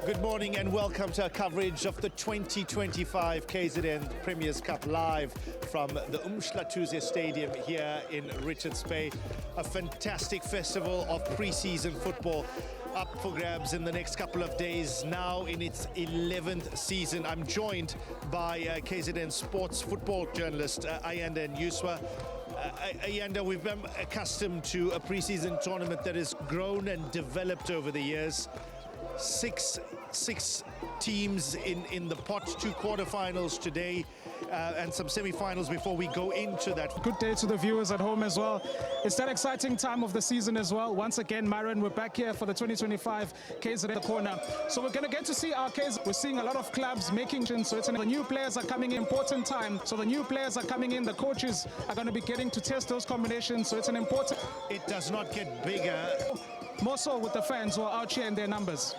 Good morning and welcome to our coverage of the 2025 KZN Premiers Cup live from the AamzuluFC Stadium here in Richards Bay. A fantastic festival of pre-season football up for grabs in the next couple of days, now in its 11th season. I'm joined by KZN sports football journalist Ayanda and Yuswa. Ayanda, we've been accustomed to a pre-season tournament that has grown and developed over the years. Six teams in the pot, 2 quarterfinals today and some semi-finals before we go into that. Good day to the viewers at home as well. It's that exciting time of the season as well. Once again, Myron, we're back here for the 2025 KZN the corner. So we're going to get to see our KZN. We're seeing a lot of clubs making, so it's the new players are coming in, important time. So the new players are coming in, the coaches are going to be getting to test those combinations. So it's an important... It does not get bigger. More so with the fans who are out here in their numbers.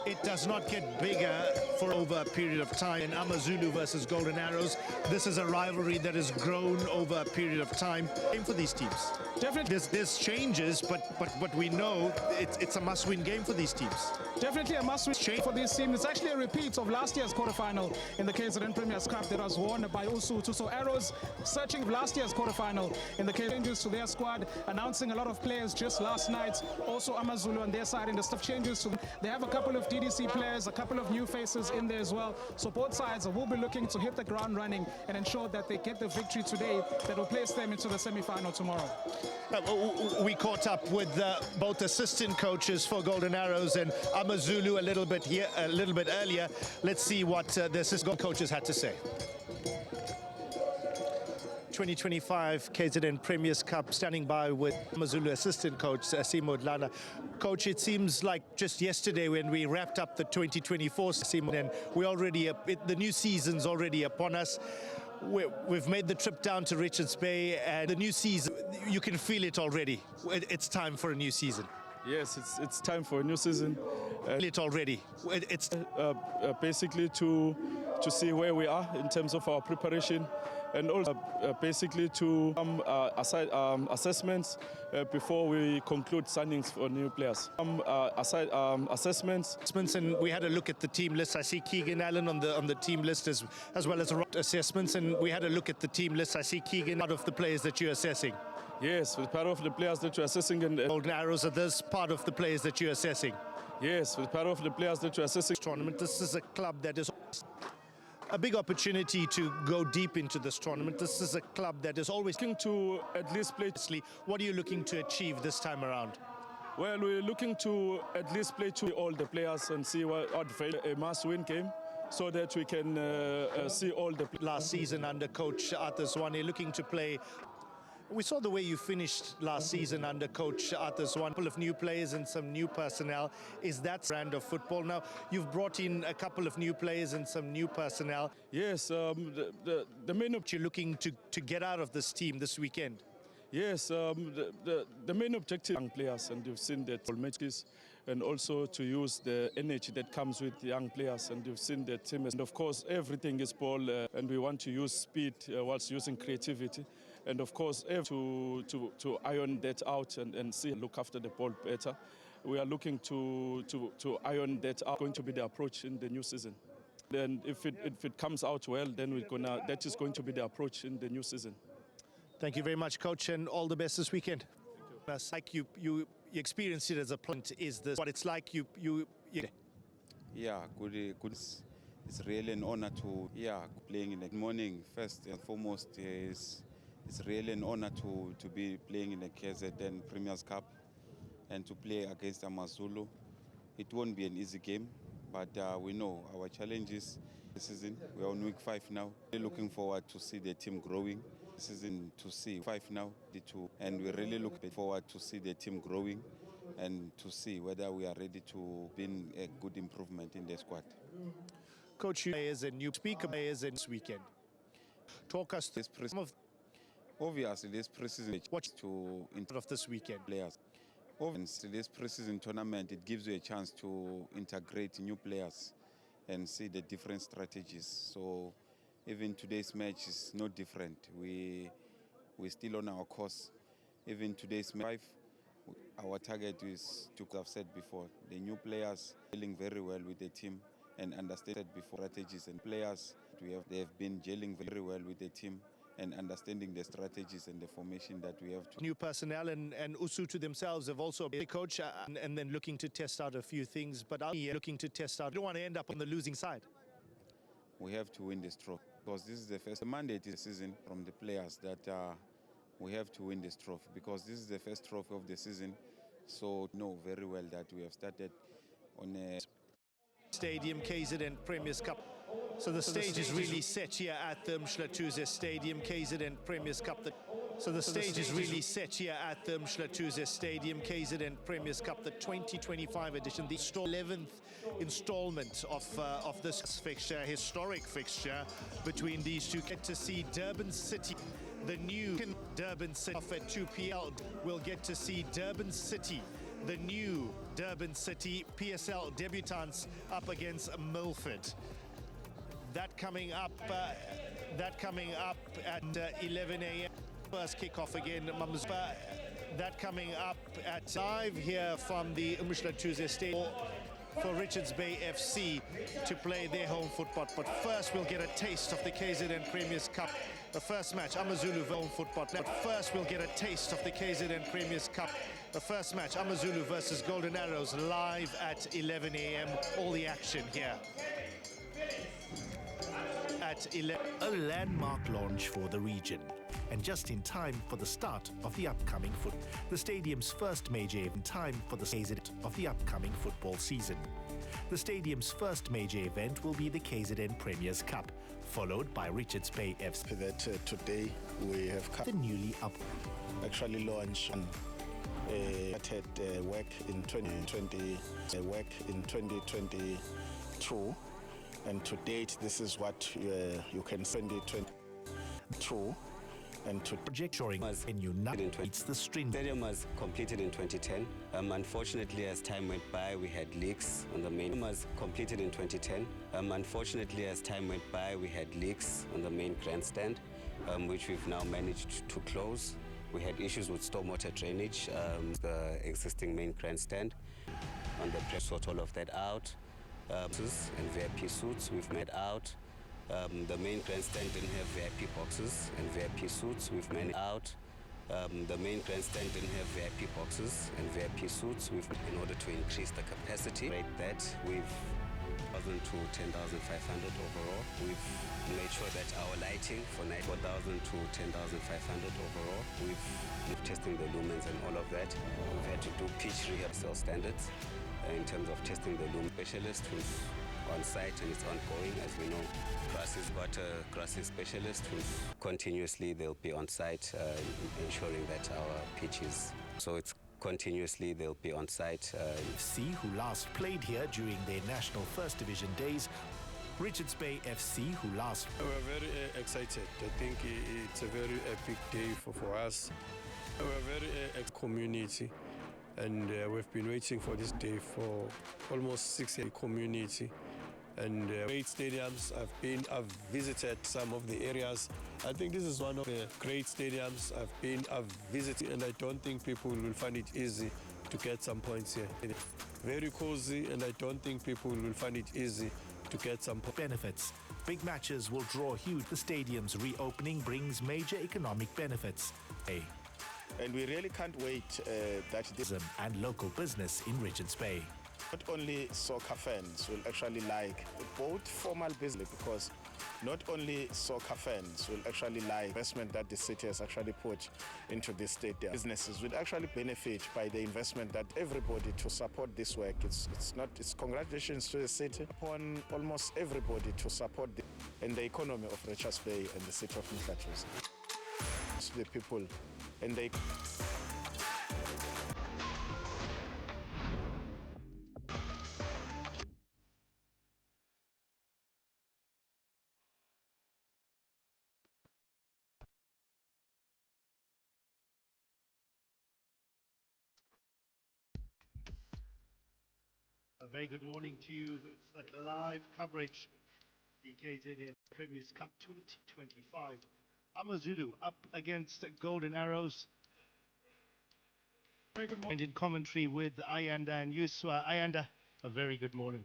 It does not get bigger for over a period of time. In AmaZulu versus GoldenArrows, this is a rivalry that has grown over a period of time. Game for these teams. Definitely. There's changes, but we know it's a must-win game for these teams. Definitely a must-win for this team. It's actually a repeat of last year's quarterfinal in the KZN Premiers Cup that was won by Usu. So Arrows searching last year's quarterfinal in the changes to their squad, announcing a lot of players just last night. Also AmaZulu on their side in the stuff changes. So they have a couple of DDC players, a couple of new faces in there as well. So both sides will be looking to hit the ground running and ensure that they get the victory today that will place them into the semi-final tomorrow. We caught up with both assistant coaches for GoldenArrows and AmaZulu a little bit earlier. Let's see what the assistant coaches had to say. 2025 KZN Premiers Cup, standing by with AmaZulu assistant coach Simo Dlana. Coach, it seems like just yesterday when we wrapped up the 2024 season, and the new season's already upon us. We've made the trip down to Richards Bay, and the new season, you can feel it already. It's time for a new season. Yes, it's time for a new season. It's basically to see where we are in terms of our preparation, and also basically to assessments before we conclude signings for new players. Assessments. And we had a look at the team list. I see Keegan Allen on the team list as well as assessments. And we had a look at the team list. I see Keegan out of the players that you're assessing. Yes, with part of the players that you're assessing. And GoldenArrows, are those part of the players that you're assessing? Yes, with part of the players that you're assessing. Tournament. This is a club that is a big opportunity to go deep into this tournament. This is a club that is always looking to at least play. What are you looking to achieve this time around? Well, we're looking to at least play to all the players and see what a must-win game, so that we can see all the last season under Coach Arthur Swane, looking to play. We saw the way you finished last season under Coach Arthur Swane. A couple of new players and some new personnel. Is that brand of football? Now, you've brought in a couple of new players and some new personnel. Yes, the main you're looking to get out of this team this weekend. Yes, the main objective young players, and you've seen that all matches, and also to use the energy that comes with young players, and you've seen the team. And of course, everything is ball, and we want to use speed whilst using creativity. And of course, to iron that out and look after the ball better. We are looking to iron that out. Going to be the approach in the new season. Then if it comes out well, then that is going to be the approach in the new season. Thank you very much, Coach, and all the best this weekend. It's like you experienced it as a plant. Is this what it's like? Yeah, good. It's really an honor to playing in the morning. First and foremost, it's really an honor to be playing in the KZN Premiers Cup and to play against AmaZulu. It won't be an easy game, but we know our challenges this season. We're on week 5 now. We're looking forward to see the team growing. This season to see 5 now, and we really look forward to see the team growing and to see whether we are ready to bring a good improvement in the squad. Coach, players and new speaker players this weekend. Talk us through some of. Obviously, this preseason to of this weekend players. Obviously, this preseason tournament, it gives you a chance to integrate new players and see the different strategies. So even today's match is no different. We're still on our course. Even today's match, Our target is to, I've said before, the new players dealing very well with the team and understand before strategies and players they have been gelling very well with the team and understanding the strategies and the formation that we have to. New personnel and Usutu themselves have also been a coach and then looking to test out a few things, but looking to test out. You don't want to end up on the losing side. We have to win this trophy because this is the first mandate this season from the players that we have to win this trophy because this is the first trophy of the season. So know very well that we have started on a Stadium, KZN Premier's Cup. So the stage is really set here at the AamzuluFC Stadium, KZN Premier's Cup. So the stage is really set here at the AamzuluFC Stadium, KZN Premier's Cup, the 2025 edition, the 11th installment of this fixture, historic fixture between these two. Get to see Durban City, the new Durban City off at 2 p.m. We'll get to see Durban City, the new Durban City PSL debutants up against Milford. That coming up at 11 a.m. First kickoff again. That coming up at live here from the AamzuluFC Stadium for Richards Bay FC to play their home football. But first we'll get a taste of the KZN Premier's Cup. The first match, AmaZulu home football. But first we'll get a taste of the KZN Premier's Cup. The first match, AmaZulu versus GoldenArrows, live at 11 a.m. All the action here. At 11. A landmark launch for the region, and just in time for the start of the upcoming the stadium's first major event time for the KZN of the upcoming football season. The stadium's first major event will be the KZN Premier's Cup, followed by Richards Bay FC. That today we have The newly actually launched started work in 2022. And to date, this is what you can send it to. And to project showing in United it's the string. The stadium was completed in 2010. Unfortunately, as time went by, we had leaks on the main. Was completed in 2010. Unfortunately, as time went by, we had leaks on the main grandstand, which we've now managed to close. We had issues with stormwater drainage, the existing main grandstand. On the press, sort all of that out. And VIP suites we've made out. The main grandstand didn't have VIP boxes and VIP suites we've made out. The main grandstand didn't have VIP boxes and VIP suites. In order to increase the capacity rate that we've 1,000 to 10,500 overall. We've made sure that our lighting for 4,000 to 10,500 overall. We've testing the lumens and all of that. We've had to do pitch rehearsal standards. In terms of testing the loom specialist who's on site and it's ongoing. As we know, Grass's got a Grass's specialist who's continuously they'll be on site ensuring that our pitches. So it's continuously they'll be on site. FC, who last played here during their national first division days. Richards Bay FC, who last... We're very excited. I think it's a very epic day for us. We're very community. And we've been waiting for this day for almost 6 years. Community and great stadiums. I've visited some of the areas. I think this is one of the great stadiums I've visited, and I don't think people will find it easy to get some points here. Very cozy, and I don't think people will find it easy to get some benefits. Big matches will draw huge. The stadium's reopening brings major economic benefits. And we really can't wait that this and local business in Richards Bay. Not only soccer fans will actually like both formal business, because not only soccer fans will actually like investment that the city has actually put into this stadium. Businesses will actually benefit by the investment that everybody to support this work. It's congratulations to the city upon almost everybody to support and the economy of Richards Bay and the city of AamzuluFC. The people and they A very good morning to you. It's live coverage, the KZN Premier's Cup 2025. AmaZulu up against GoldenArrows. Very good morning. In commentary with Ayanda and Yuswa. Ayanda, a very good morning.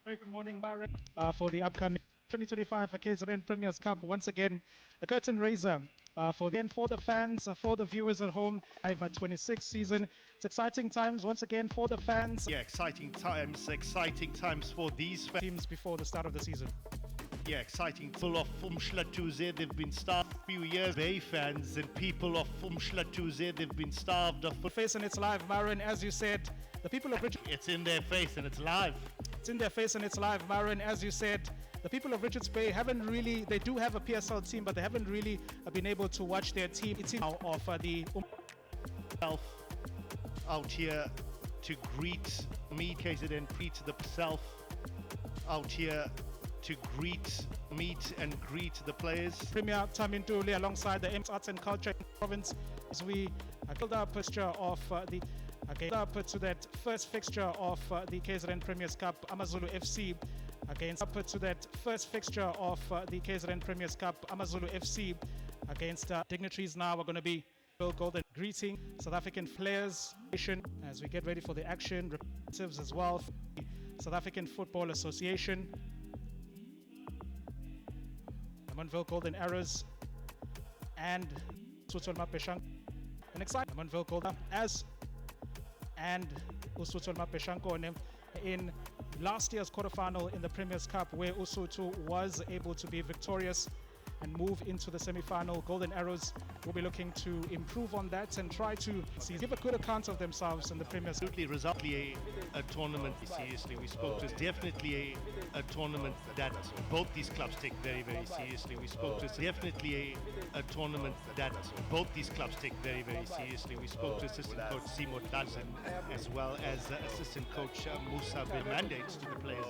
Very good morning, Byron. For the upcoming 2025 KZN Premiers Cup, once again, a curtain raiser for the fans, for the viewers at home. 26 season. It's exciting times once again for the fans. Yeah, exciting times for these Teams before the start of the season. Yeah, exciting. People of UmhlaTuze, they've been starved for a few years. Bay fans and people of UmhlaTuze, they've been starved of. Face and it's live, Byron, as you said. The people of It's in their face and it's live. It's in their face and it's live, Byron, as you said. The people of Richards Bay haven't really, they do have a PSL team, but they haven't really been able to watch their team. It's now of the out here to greet me, KZN, greet the self out here to meet and greet the players. Premier Tamintuli alongside the Arts and Culture province as we build up picture of the up to that first fixture of the KZN Premiers Cup, AamzuluFC against up to that first fixture of the KZN Premiers Cup, AamzuluFC against dignitaries. Now we're going to be Bill Golden greeting South African players as we get ready for the action, representatives as well, South African Football Association. Manville GoldenArrows and Usutolma Peshanko. An exciting Manville Golden as and Usutolma Peshanko in last year's quarterfinal in the Premiers Cup, where Usutu was able to be victorious and move into the semi-final. GoldenArrows will be looking to improve on that and try to give a good account of themselves in the Premiers. Absolutely, resultly a tournament. Seriously, we spoke to definitely a tournament that both these clubs take very, very seriously. We spoke to definitely a tournament that both these clubs take very, very seriously. We spoke to assistant coach Simo Dazan as well as assistant coach Musa Bill mandates to the players.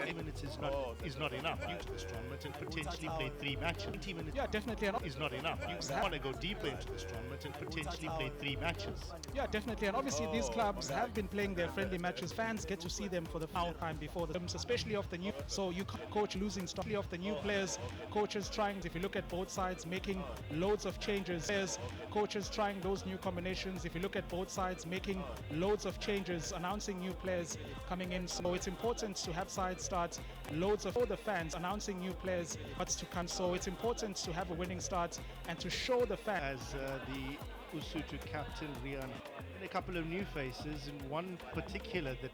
8 minutes is not enough due to this tournament and potentially play 3 matches. 20 minutes definitely is not enough. You want to go deeper into this tournament and potentially play 3 matches. Yeah, definitely. And obviously these clubs have been playing their friendly matches. Fans get to see them for the final time before the games, especially of the new. So you can't coach losing stock of the new players. Coaches trying, if you look at both sides, making loads of changes. Coaches trying those new combinations. If you look at both sides, making loads of changes, announcing new players coming in. So it's important to have sides start loads of all the fans announcing new players what's to come. So it's important to have a winning start and to show the fans. As the Usutu captain Rian, and a couple of new faces, and one particular that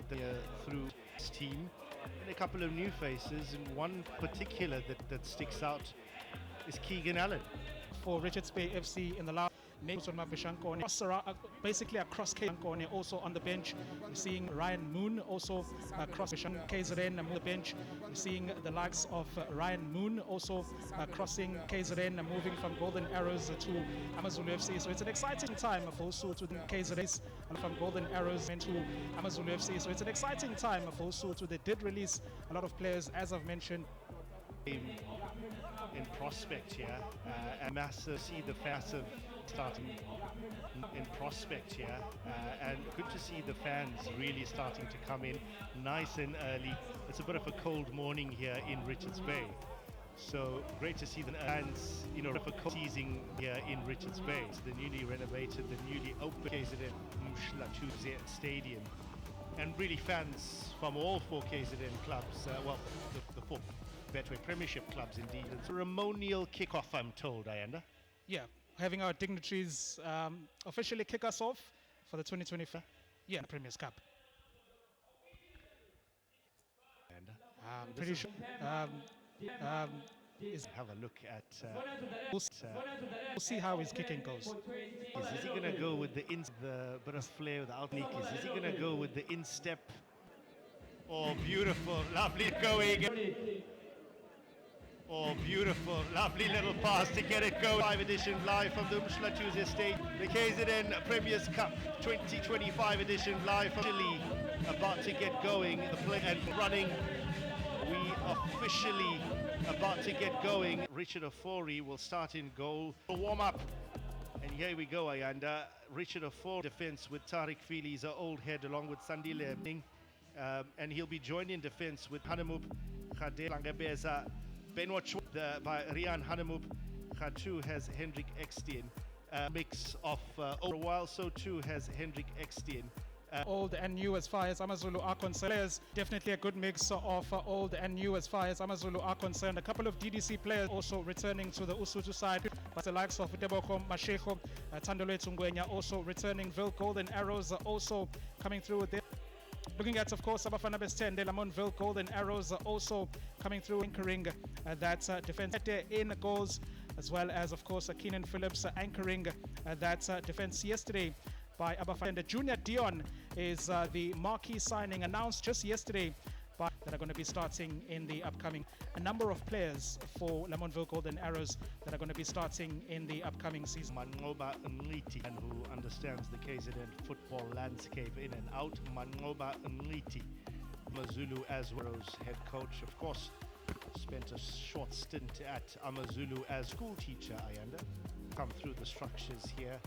through his team, and a couple of new faces, and one particular that sticks out is Keegan Allen. For Richards Bay FC in the last basically across KZN, also on the bench. We're seeing Ryan Moon also across KZN on the bench. We're seeing the likes of Ryan Moon also crossing KZN and moving from GoldenArrows to AamzuluFC. So it's an exciting time for also to the KZN and from GoldenArrows into AamzuluFC. So it's an exciting time for also to they did release a lot of players, as I've mentioned. In prospect here, and massive, see the massive starting in prospect here, and good to see the fans really starting to come in nice and early. It's a bit of a cold morning here in Richards Bay, so great to see the fans, for a cold season here in Richards Bay. It's the newly renovated, the newly opened KZN UmhlaTuze Stadium, and really fans from all 4 KZN clubs, the 4 Betway Premiership clubs indeed. It's a ceremonial kickoff, I'm told, Ayanda. Yeah, having our dignitaries officially kick us off for the 2025 Premiers Cup. Pretty sure. Have a look at. We'll see how his kicking goes. Is he going to go with the bit of flair, the outleak? Is he going to go with the instep? Oh, beautiful, lovely going. Oh, beautiful, lovely little pass to get it going. 5 edition live from the UmhlaTuze State. The KZN Premiers Cup 2025 edition live from Chile. About to get going. The play and running. We officially about to get going. Richard Ofori will start in goal. A warm up. And here we go, Ayanda. Richard Ofori defense with Tariq Fili, he's our old head, along with Sandile Ming. And he'll be joined in defense with Hanamub Khadel Langabeza. Benwatch by Rian Hanamub. Khatu has Hendrik Ekstien. mix of over a while. So too has Hendrik Ekstien. Old and new as far as AmaZulu are concerned. Players, definitely a good mix of old and new as far as AmaZulu are concerned. A couple of DDC players also returning to the Usutu side, but the likes of Deboko Mashego, Tandolwe Ngwenya also returning. GoldenArrows also coming through with this. Looking at, of course, Abafana Best 10, Lamontville GoldenArrows also coming through, anchoring that defense in goals, as well as, of course, Keenan Phillips anchoring that defense yesterday by Abafana. Junior Dion is the marquee signing announced just yesterday that are going to be starting in the upcoming. A number of players for Lamontville GoldenArrows that are going to be starting in the upcoming season. Manqoba Nriti, and who understands the KZN football landscape in and out. Manqoba Nriti, AmaZulu as Arrows head coach, of course, spent a short stint at AmaZulu as school teacher. Ayanda, come through the structures here.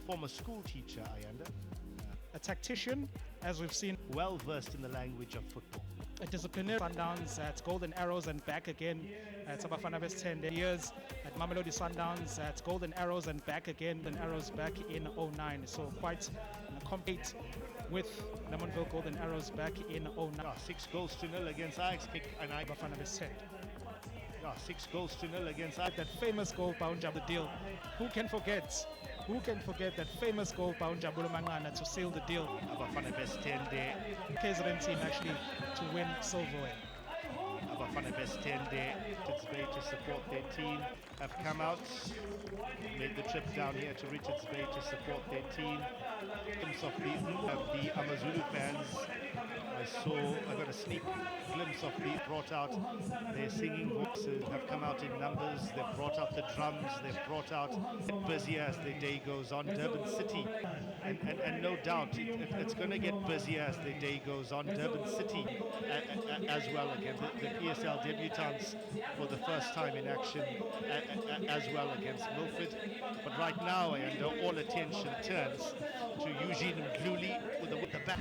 Former school teacher, Ayanda. A tactician, as we've seen, well versed in the language of football. A disciplinary Sundowns at GoldenArrows and back again at Abafana Best 10 years. At Mamelodi Sundowns at GoldenArrows and back again. GoldenArrows back in 09. So quite complete with Lamontville GoldenArrows back in 09. 6-0 against Ajax. And Abafana Best 10. 6-0 against Ajax. That famous goal by the deal. Who can forget? Who can forget that famous goal by Unjabulo Mangana to seal the deal? Abafana Best 10 there. KZN team actually to win silverware. Abafana Best 10 there. Richards Bay to support their team. Have come out, made the trip down here to Richards Bay to support their team. Glimpse of the AmaZulu fans. I got a sneak glimpse of the brought out their singing voices, have come out in numbers, they've brought out the drums, they've brought out busier as the day goes on. Durban City, and no doubt it's going to get busier as the day goes on. Durban City as well again, the PSL debutants for the first time in action as well against Milford. But right now, and all attention turns to Eugene Mdluli with the back.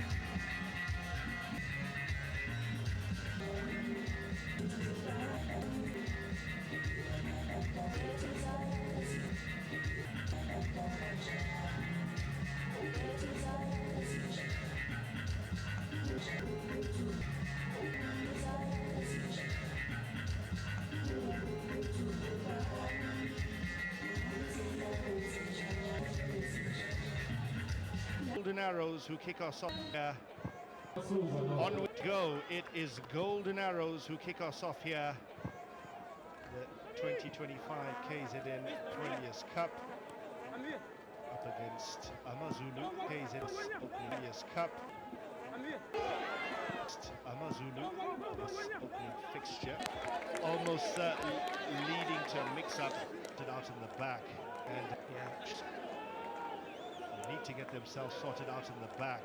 GoldenArrows who kick us off. On we go. It is GoldenArrows who kick us off here. The 2025 KZN Premiers Cup up against AmaZulu. KZN Premiers Cup. AmaZulu, this opening fixture, almost leading to a mix-up out in the back, and need to get themselves sorted out in the back.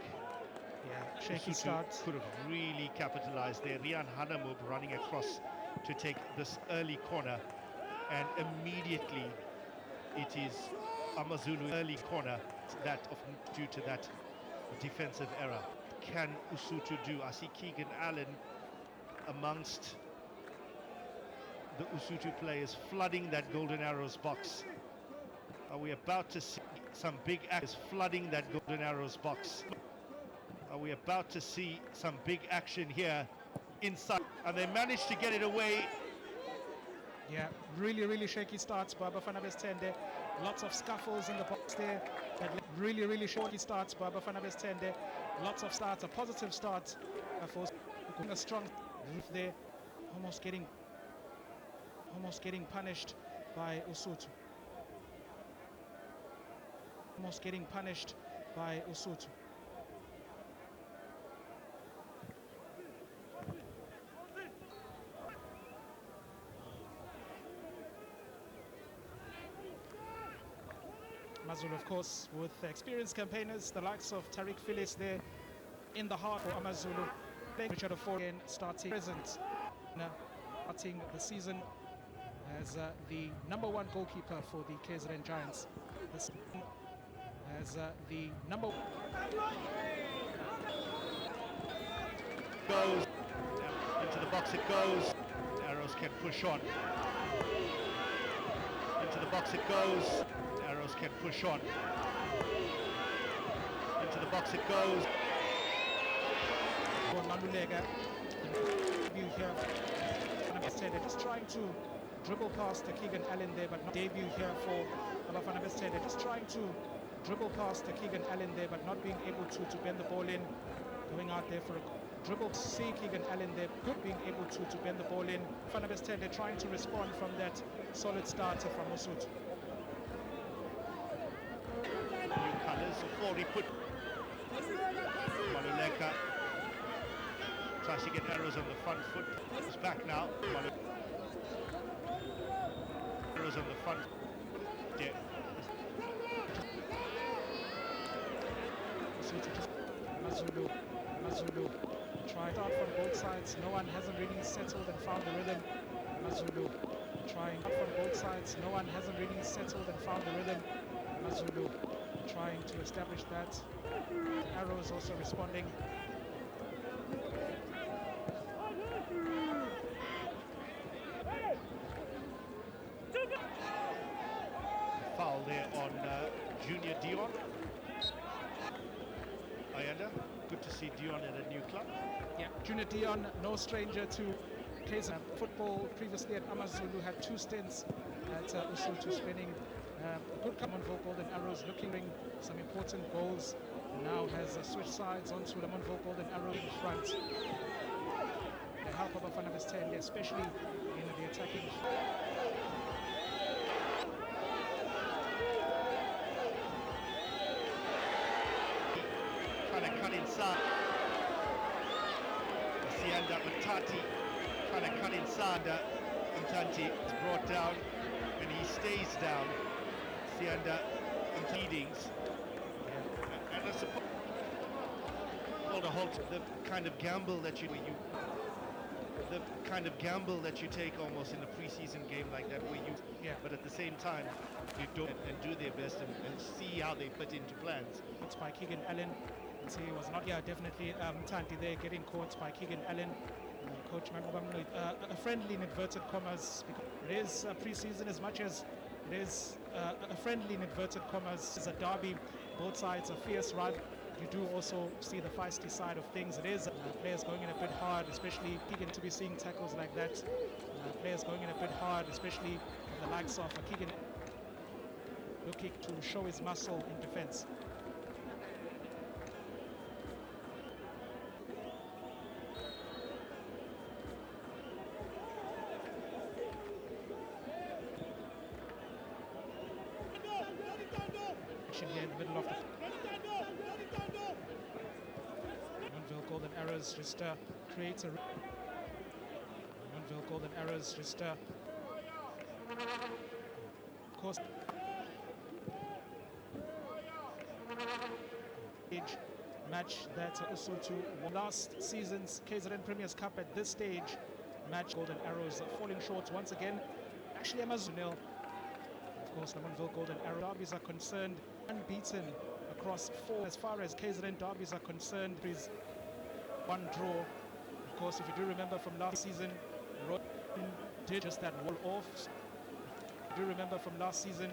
Shaky start. Could have really capitalized there. Rian Hanamub running across to take this early corner, and immediately it is AmaZulu early corner due to that defensive error. Can Usutu do? I see Keegan Allen amongst the Usutu players flooding that GoldenArrows box. Are we about to see some big actions flooding that GoldenArrows box? Are we about to see some big action here inside? And they managed to get it away. Yeah, really shaky starts by Abafana Best 10 there. Lots of scuffles in the box there. Really shaky starts by Abafana Best 10 there. Lots of starts, a positive start for a strong roof there. Almost getting punished by Usutu. Almost getting punished by Usutu. AmaZulu, of course, with experienced campaigners, the likes of Tariq Phillips there in the heart for AmaZulu. Richard Ofogen starting present, starting the season as the #1 goalkeeper for the KZN Giants. As the number goes into the box, it goes. Arrows can push on. Into the box it goes. Arrows can push on. Into the box it goes. View here. Just trying to dribble past Keegan Allen there, but not debut here for Bafana Bastede. Just trying to dribble past Keegan Allen there, but not being able to bend the ball in. Going out there for a dribble. See Keegan Allen there, good being able to bend the ball in. Bafana Bastede trying to respond from that solid starter from Osut. New colours, so 40 put. Maluleka tries to get Arrows on the front foot. He's back now. Arrows on the front. Yeah. Mazulu trying out from both sides. No one hasn't really settled and found the rhythm. Mazulu trying out from both sides. No one hasn't really settled and found the rhythm. Mazulu trying to establish that. Arrows also responding. Foul there on Junior Dion. Ayanda, good to see Dion at a new club. Yeah, Junior Dion, no stranger to plays football. Previously at AmaZulu, had 2 stints at Usutu, spinning good Lamontville Golden Arrows, looking some important goals. Now has switched sides onto Lamontville Golden Arrows in front. The help of Bafana Bastede, especially in the attacking. Trying to cut inside. Sianda Matati trying to cut inside. Mtanti is brought down and he stays down. Sianda and leadings. And I suppose called a halt. The kind of gamble that you take almost in a preseason game like that, where you but at the same time you do and do their best and see how they fit into plans. It's by Keegan Allen. So he was not, definitely Tanti there getting caught by Keegan Allen. Coach Mamabamno, a friendly in inverted commas, because it is pre-season as much as it is a friendly in inverted commas. It's a derby, both sides are fierce rival. You do also see the feisty side of things. It is players going in a bit hard, especially Keegan, to be seeing tackles like that. Players going in a bit hard, especially the likes of Keegan looking to show his muscle in defense. Here in the middle of the Montville Golden Arrows just creates a Montville Golden Arrows just of course match that also to last season's KZN Premier's Cup. At this stage match Golden Arrows falling short once again. Actually AmaZulu. Of course, the Lamontville Golden Arrows derbies are concerned, unbeaten across 4 as far as KZN derbies are concerned. Is 1 draw. Of course, if you do remember from last season, Roy did just that wall off. If you do remember from last season,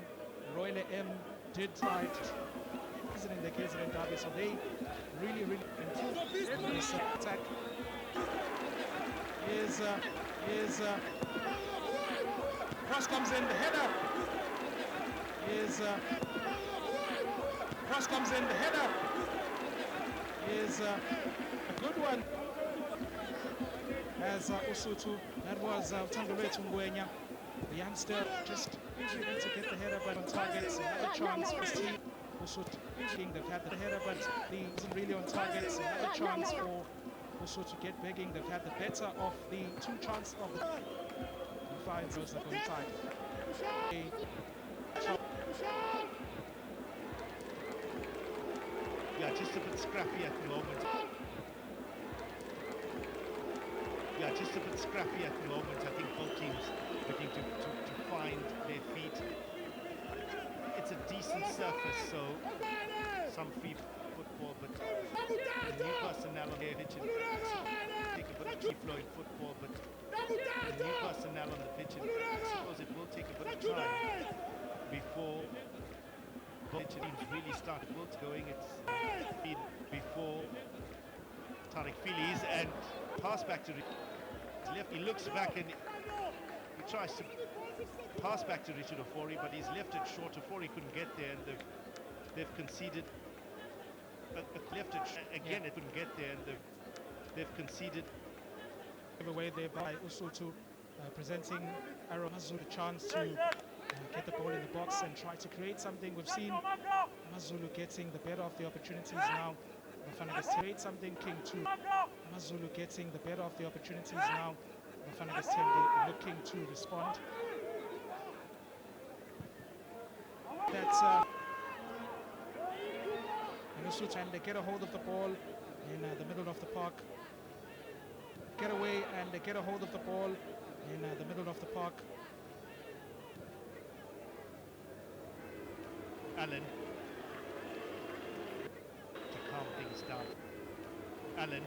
Royal M did fight in the KZN derby, so they really improved this attack. Cross comes in, the header. Cross comes in, the header is a good one. As Usutu, that was Tangaletu Ngwenya, the youngster, just easily to get the header, but on target. Another chance for his team. Usutu, they've had the header, but he isn't really on target. Another chance for Usutu to get begging. They've had the better of the 2 chances of the finds those that go inside. Yeah, just a bit scrappy at the moment. I think both teams looking to find their feet. It's a decent surface, so some free football, but the new personnel on their pitch and take a bit of free-flowing football, but the new personnel on the pitch, and I suppose it will take a bit of time before Both teams really start both going. It's been before Tariq Fili's and pass back to left. He looks back and he tries to pass back to Richard Ofori, but he's left it short. Ofori couldn't get there, and they've conceded. But left it again, it couldn't get there, and they've conceded. Away there by Usutu, presenting AamzuluFC a chance to get the ball in the box and try to create something. We've seen AamzuluFC getting the better of the opportunities now. Create something King to AamzuluFC getting the better of the opportunities now. Looking to respond. That's and they get a hold of the ball in the middle of the park. Get away and they get a hold of the ball in the middle of the park. Allen to calm things down. Allen,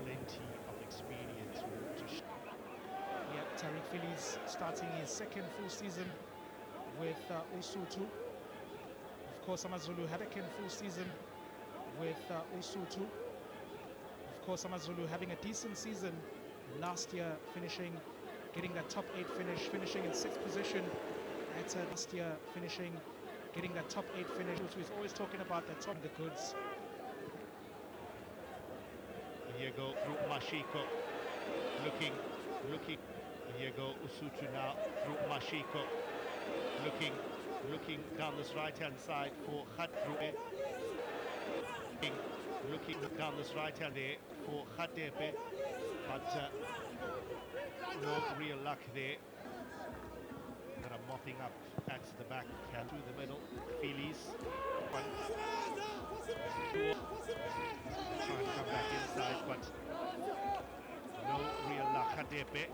plenty of experience. Yeah, Tariq Fili's starting his second full season with Usutu. Of course, AamzuluFC had a full season with Usutu. Of course, AamzuluFC having a decent season last year, getting that top 8 finish, finishing in 6th position at last year, getting that top 8 finish, which is always talking about that top of the goods. And here go through Mashiko, looking. And here go Usutu now through Mashiko, looking down this right-hand side for Khatrube. Looking down this right-hand there for Khatepe, but no real luck there. Kind of mopping up at the back, through the middle. Fili's try and come back inside, but no real luck. Khatepe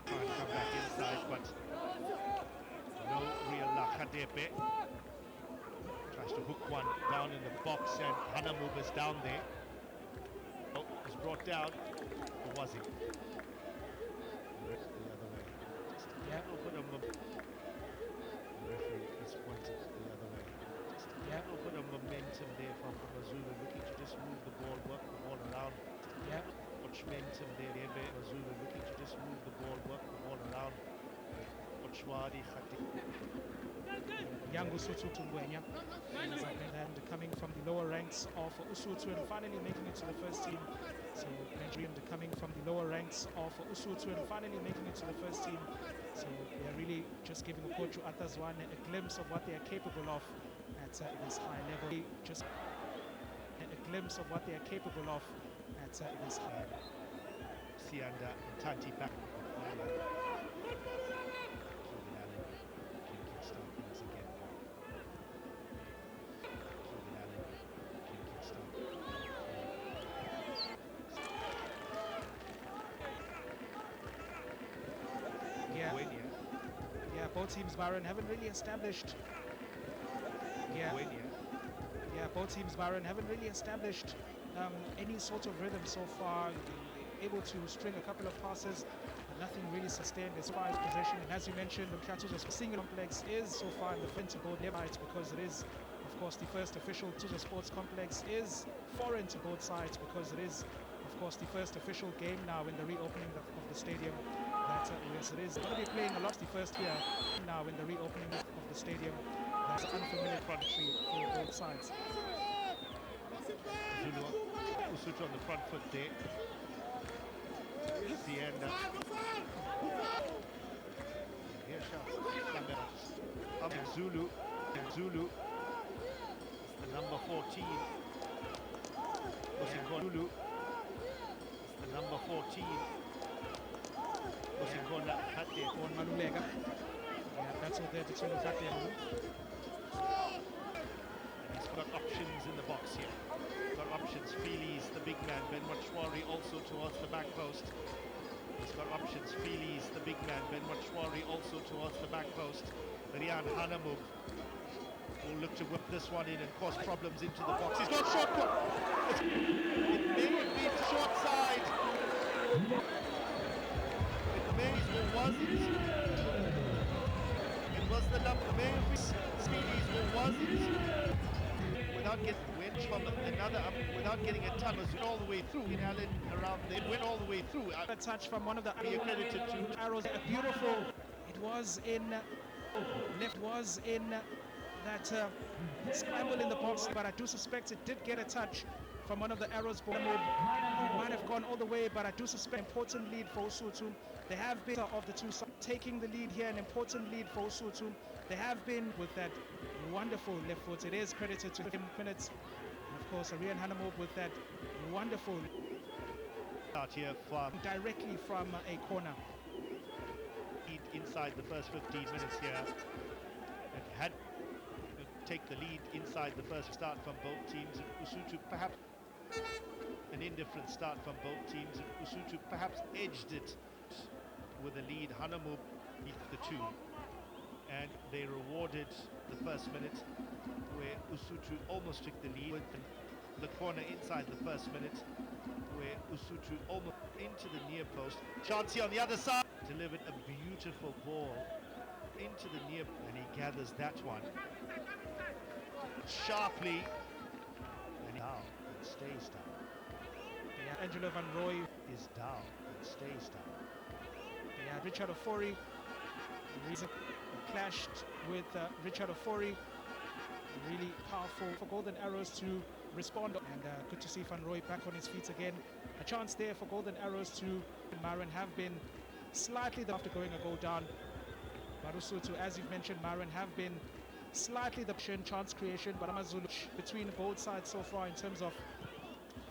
try and come back inside, but no real luck. Khatepe tries to hook one down in the box, and Hanamub is down there. Oh, was brought down, or was he? The other way. Yeah. The referee has pointed the other way. Just a little bit of momentum there from AamzuluFC, looking to just move the ball, work the ball around. Yeah. Much momentum there, AamzuluFC looking to just move the ball, work the ball around. Ochwadi Khatepe. Young Usutu Tungwenya, and coming from the lower ranks of Usutu and finally making it to the first team. So Nigerian coming from the lower ranks of Usutu and finally making it to the first team. So they are really just giving Kochu Atazwan a glimpse of what they are capable of at this high level. Just a glimpse of what they are capable of at this high level. Sianda Tanti back. Both teams, Byron, haven't really established. Both teams, Byron, haven't really established any sort of rhythm so far. Able to string a couple of passes, but nothing really sustained as far as possession. And as you mentioned, the Mkhatuzwa single complex is so far in the front to both sides because it is, of course, the first official Tuzo Sports complex is foreign to both sides because it is, of course, the first official game now in the reopening of the stadium. Yes, it is. Going to be playing a lot the first year now in the reopening of the stadium. That's unfamiliar country for both sides. Usutu on the front foot there. Sianda. Here Zulu. The number 14. Zulu. The number 14. That's what they're between the fact. He's got options in the box here. Got options. Fili's the big man. Ben Machwari also towards the back post. He's got options. Fili's the big man. Ben Machwari also towards the back post. Rian Hanamub will look to whip this one in and cause problems into the box. He's got short one. It may have been short side. It was the number, maybe Speedies or was without getting winch from another up, without getting a ton of all the way through. In Allen around there, went all the way through. A touch from one of the Be accredited to arrows. A beautiful. It was in left. Was in that scramble in the box, but I do suspect it did get a touch from one of the arrows. It might have gone all the way, but I do suspect important lead for Lesotho. They have been of the two sides taking the lead here, an important lead for Lesotho. They have been with that wonderful left foot. It is credited to him minutes. And of course, Arian Hanamob with that wonderful start here from directly from a corner. Inside the first 15 minutes here. It had to take the lead inside the first start from both teams. Lesotho perhaps an indifferent start from both teams. Lesotho perhaps edged it with a lead. Hanamob beat the two. And they rewarded the first minute where Lesotho almost took the lead. The corner inside the first minute where Lesotho almost into the near post. Chance here on the other side. Delivered a beautiful ball into the near, and he gathers that one sharply, and down and stays down. Yeah, Angelo Van Roy is down and stays down. Yeah, Richard Ofori clashed with Richard Ofori. Really powerful for Golden Arrows to respond, and good to see Van Roy back on his feet again. A chance there for Golden Arrows to Myron have been slightly after going a goal down. Lesotho, as you've mentioned, Myron have been slightly the chance creation, but AmaZulu between both sides so far in terms of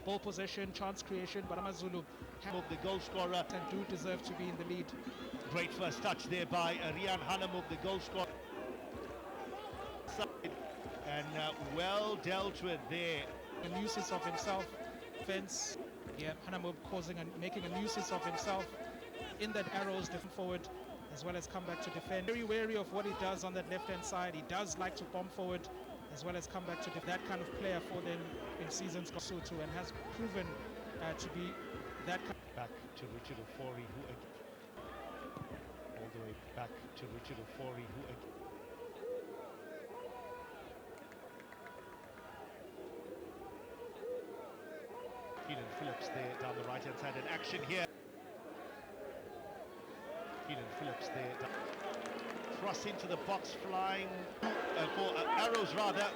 ball possession, chance creation, but AmaZulu have the goal scorer and do deserve to be in the lead. Great first touch there by Rian Hanamob, the goal scorer. And well dealt with there. A nuisance of himself, fence. Yeah, Hanamob making a nuisance of himself in that Arrows defend forward, as well as come back to defend. Very wary of what he does on that left-hand side. He does like to bomb forward, as well as come back to defend. That kind of player for them in seasons Lesotho, and has proven to be that kind. Back to Richard Ofori, who all the way back to Richard Ofori, who Keenan Phillips there down the right-hand side, and action here. Keenan Phillips there, thrust into the box, flying for Arrows rather.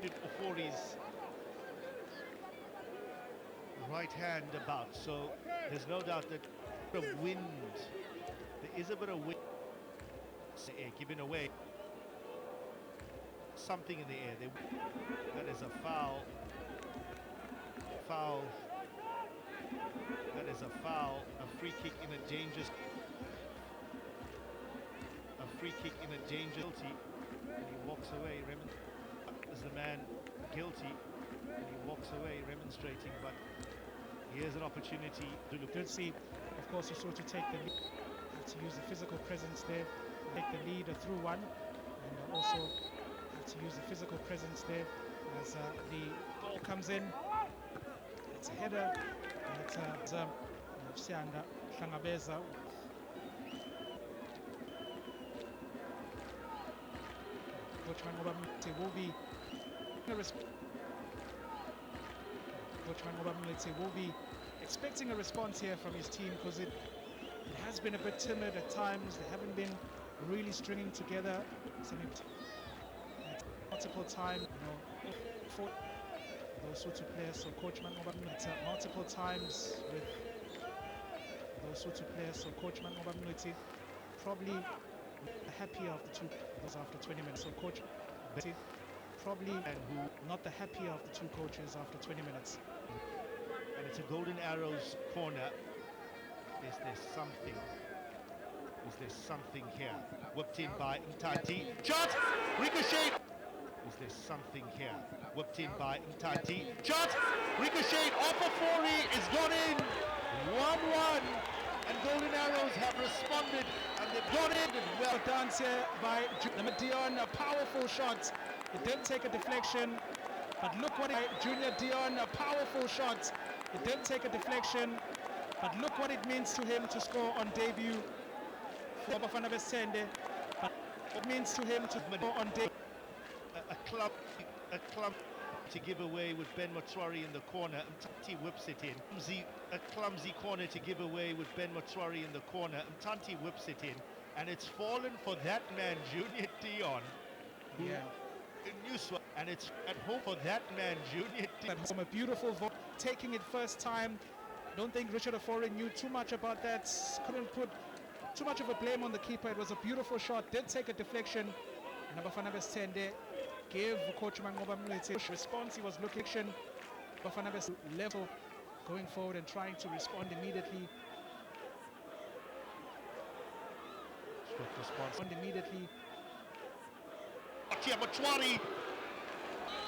Ofori's right hand about, so there's no doubt that the wind, there is a bit of wind giving away something in the air. That is a foul. That is a foul. A free kick in a dangerous. A free kick in a dangerous. And he walks away. Is the man guilty? And he walks away remonstrating. But here's an opportunity to look. Good see, of course, you saw to take the lead. Have to use the physical presence there, take the lead through one, and also have to use the physical presence there as the ball comes in. It's a header, and it's Sianda Hlangabeza. Coach Van Obamlete will be will be expecting a response here from his team, because it has been a bit timid at times. They haven't been really stringing together multiple times, for those sorts of players. So Coach Man multiple times with those sorts of players. So Coach Man Obamlete probably the happier of the two goals after 20 minutes. So Coach probably not the happier of the two coaches after 20 minutes. And it's a Golden Arrows corner. Is there something? Is there something here? Whipped in by Ntati. Shot! Ricochet! Is there something here? Whipped in by Ntati. Shot! Ricochet off of Fori is gone in. 1-1. And Golden Arrows have responded, and they've gone in. Well done here by Dion. A powerful shot. It didn't take a deflection, but look what Junior Dion, a powerful shot. It didn't take a deflection, but look what it means to him to score on debut for Bafana Besende. But it means to him to score on debut. a club to give away with Ben Motswari in the corner. Mtanti whips it in. A clumsy corner to give away with Ben Motswari in the corner. Mtanti whips it in, and it's fallen for that man, Junior Dion. Yeah. And it's at home for that man, Junior Dion. From a beautiful vote, taking it first time. Don't think Richard Ofori knew too much about that. Couldn't put too much of a blame on the keeper. It was a beautiful shot. Did take a deflection. And Bafana Bestende gave Coach Mangoba Mlete response. He was looking Bafana Best level, going forward and trying to respond immediately. Swift response. Immediately. Motswari.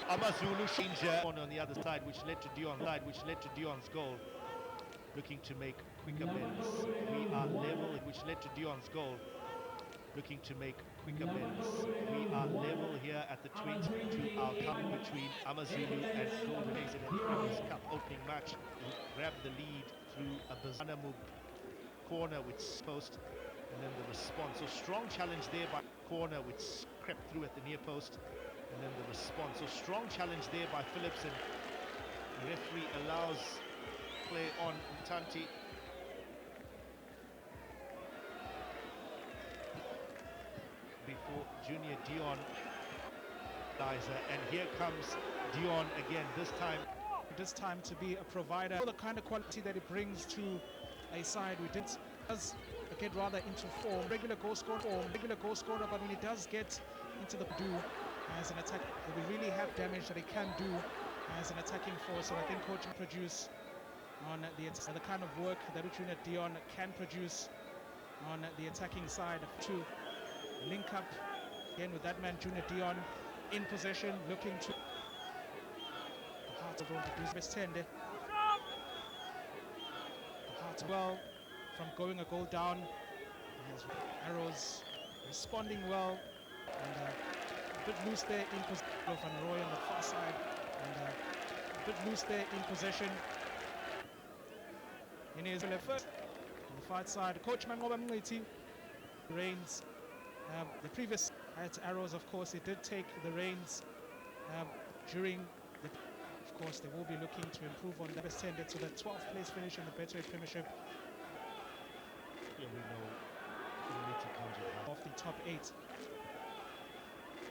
Amazulu changer on the other side, which led to Dion's goal. Looking to make quicker bends. We are level, which led to Dion's goal. Looking to make quicker bends. We are level here at the 22 hour count between Amazulu and Golden Arrows in the Premier's Cup opening match. We grabbed the lead through a Bazana move corner which post, and then the response. So strong challenge there by corner which crept through at the near post, and then the response. So strong challenge there by Phillipson. The referee allows play on Mtanti. Before Junior Dion and here comes Dion again, this time to be a provider. The kind of quality that it brings to a side. We did does get rather into form, regular goal scorer, but when he does get into the do as an attack, we really have damage that he can do as an attacking force. And I think coach can produce on the kind of work that Junior Dion can produce on the attacking side to link up again with that man Junior Dion in possession, looking to well from going a goal down. Arrows responding well, and a bit loose there in possession. Van Roy on the far side, and a bit loose there in possession. In his first on the far side, Coach Mangoba Mngiti reigns. The previous at Arrows, of course, he did take the reins during the. Of course, they will be looking to improve on that, extended to the 12th place finish in the Betway Premiership. Yeah, we know Unity comes off the top 8.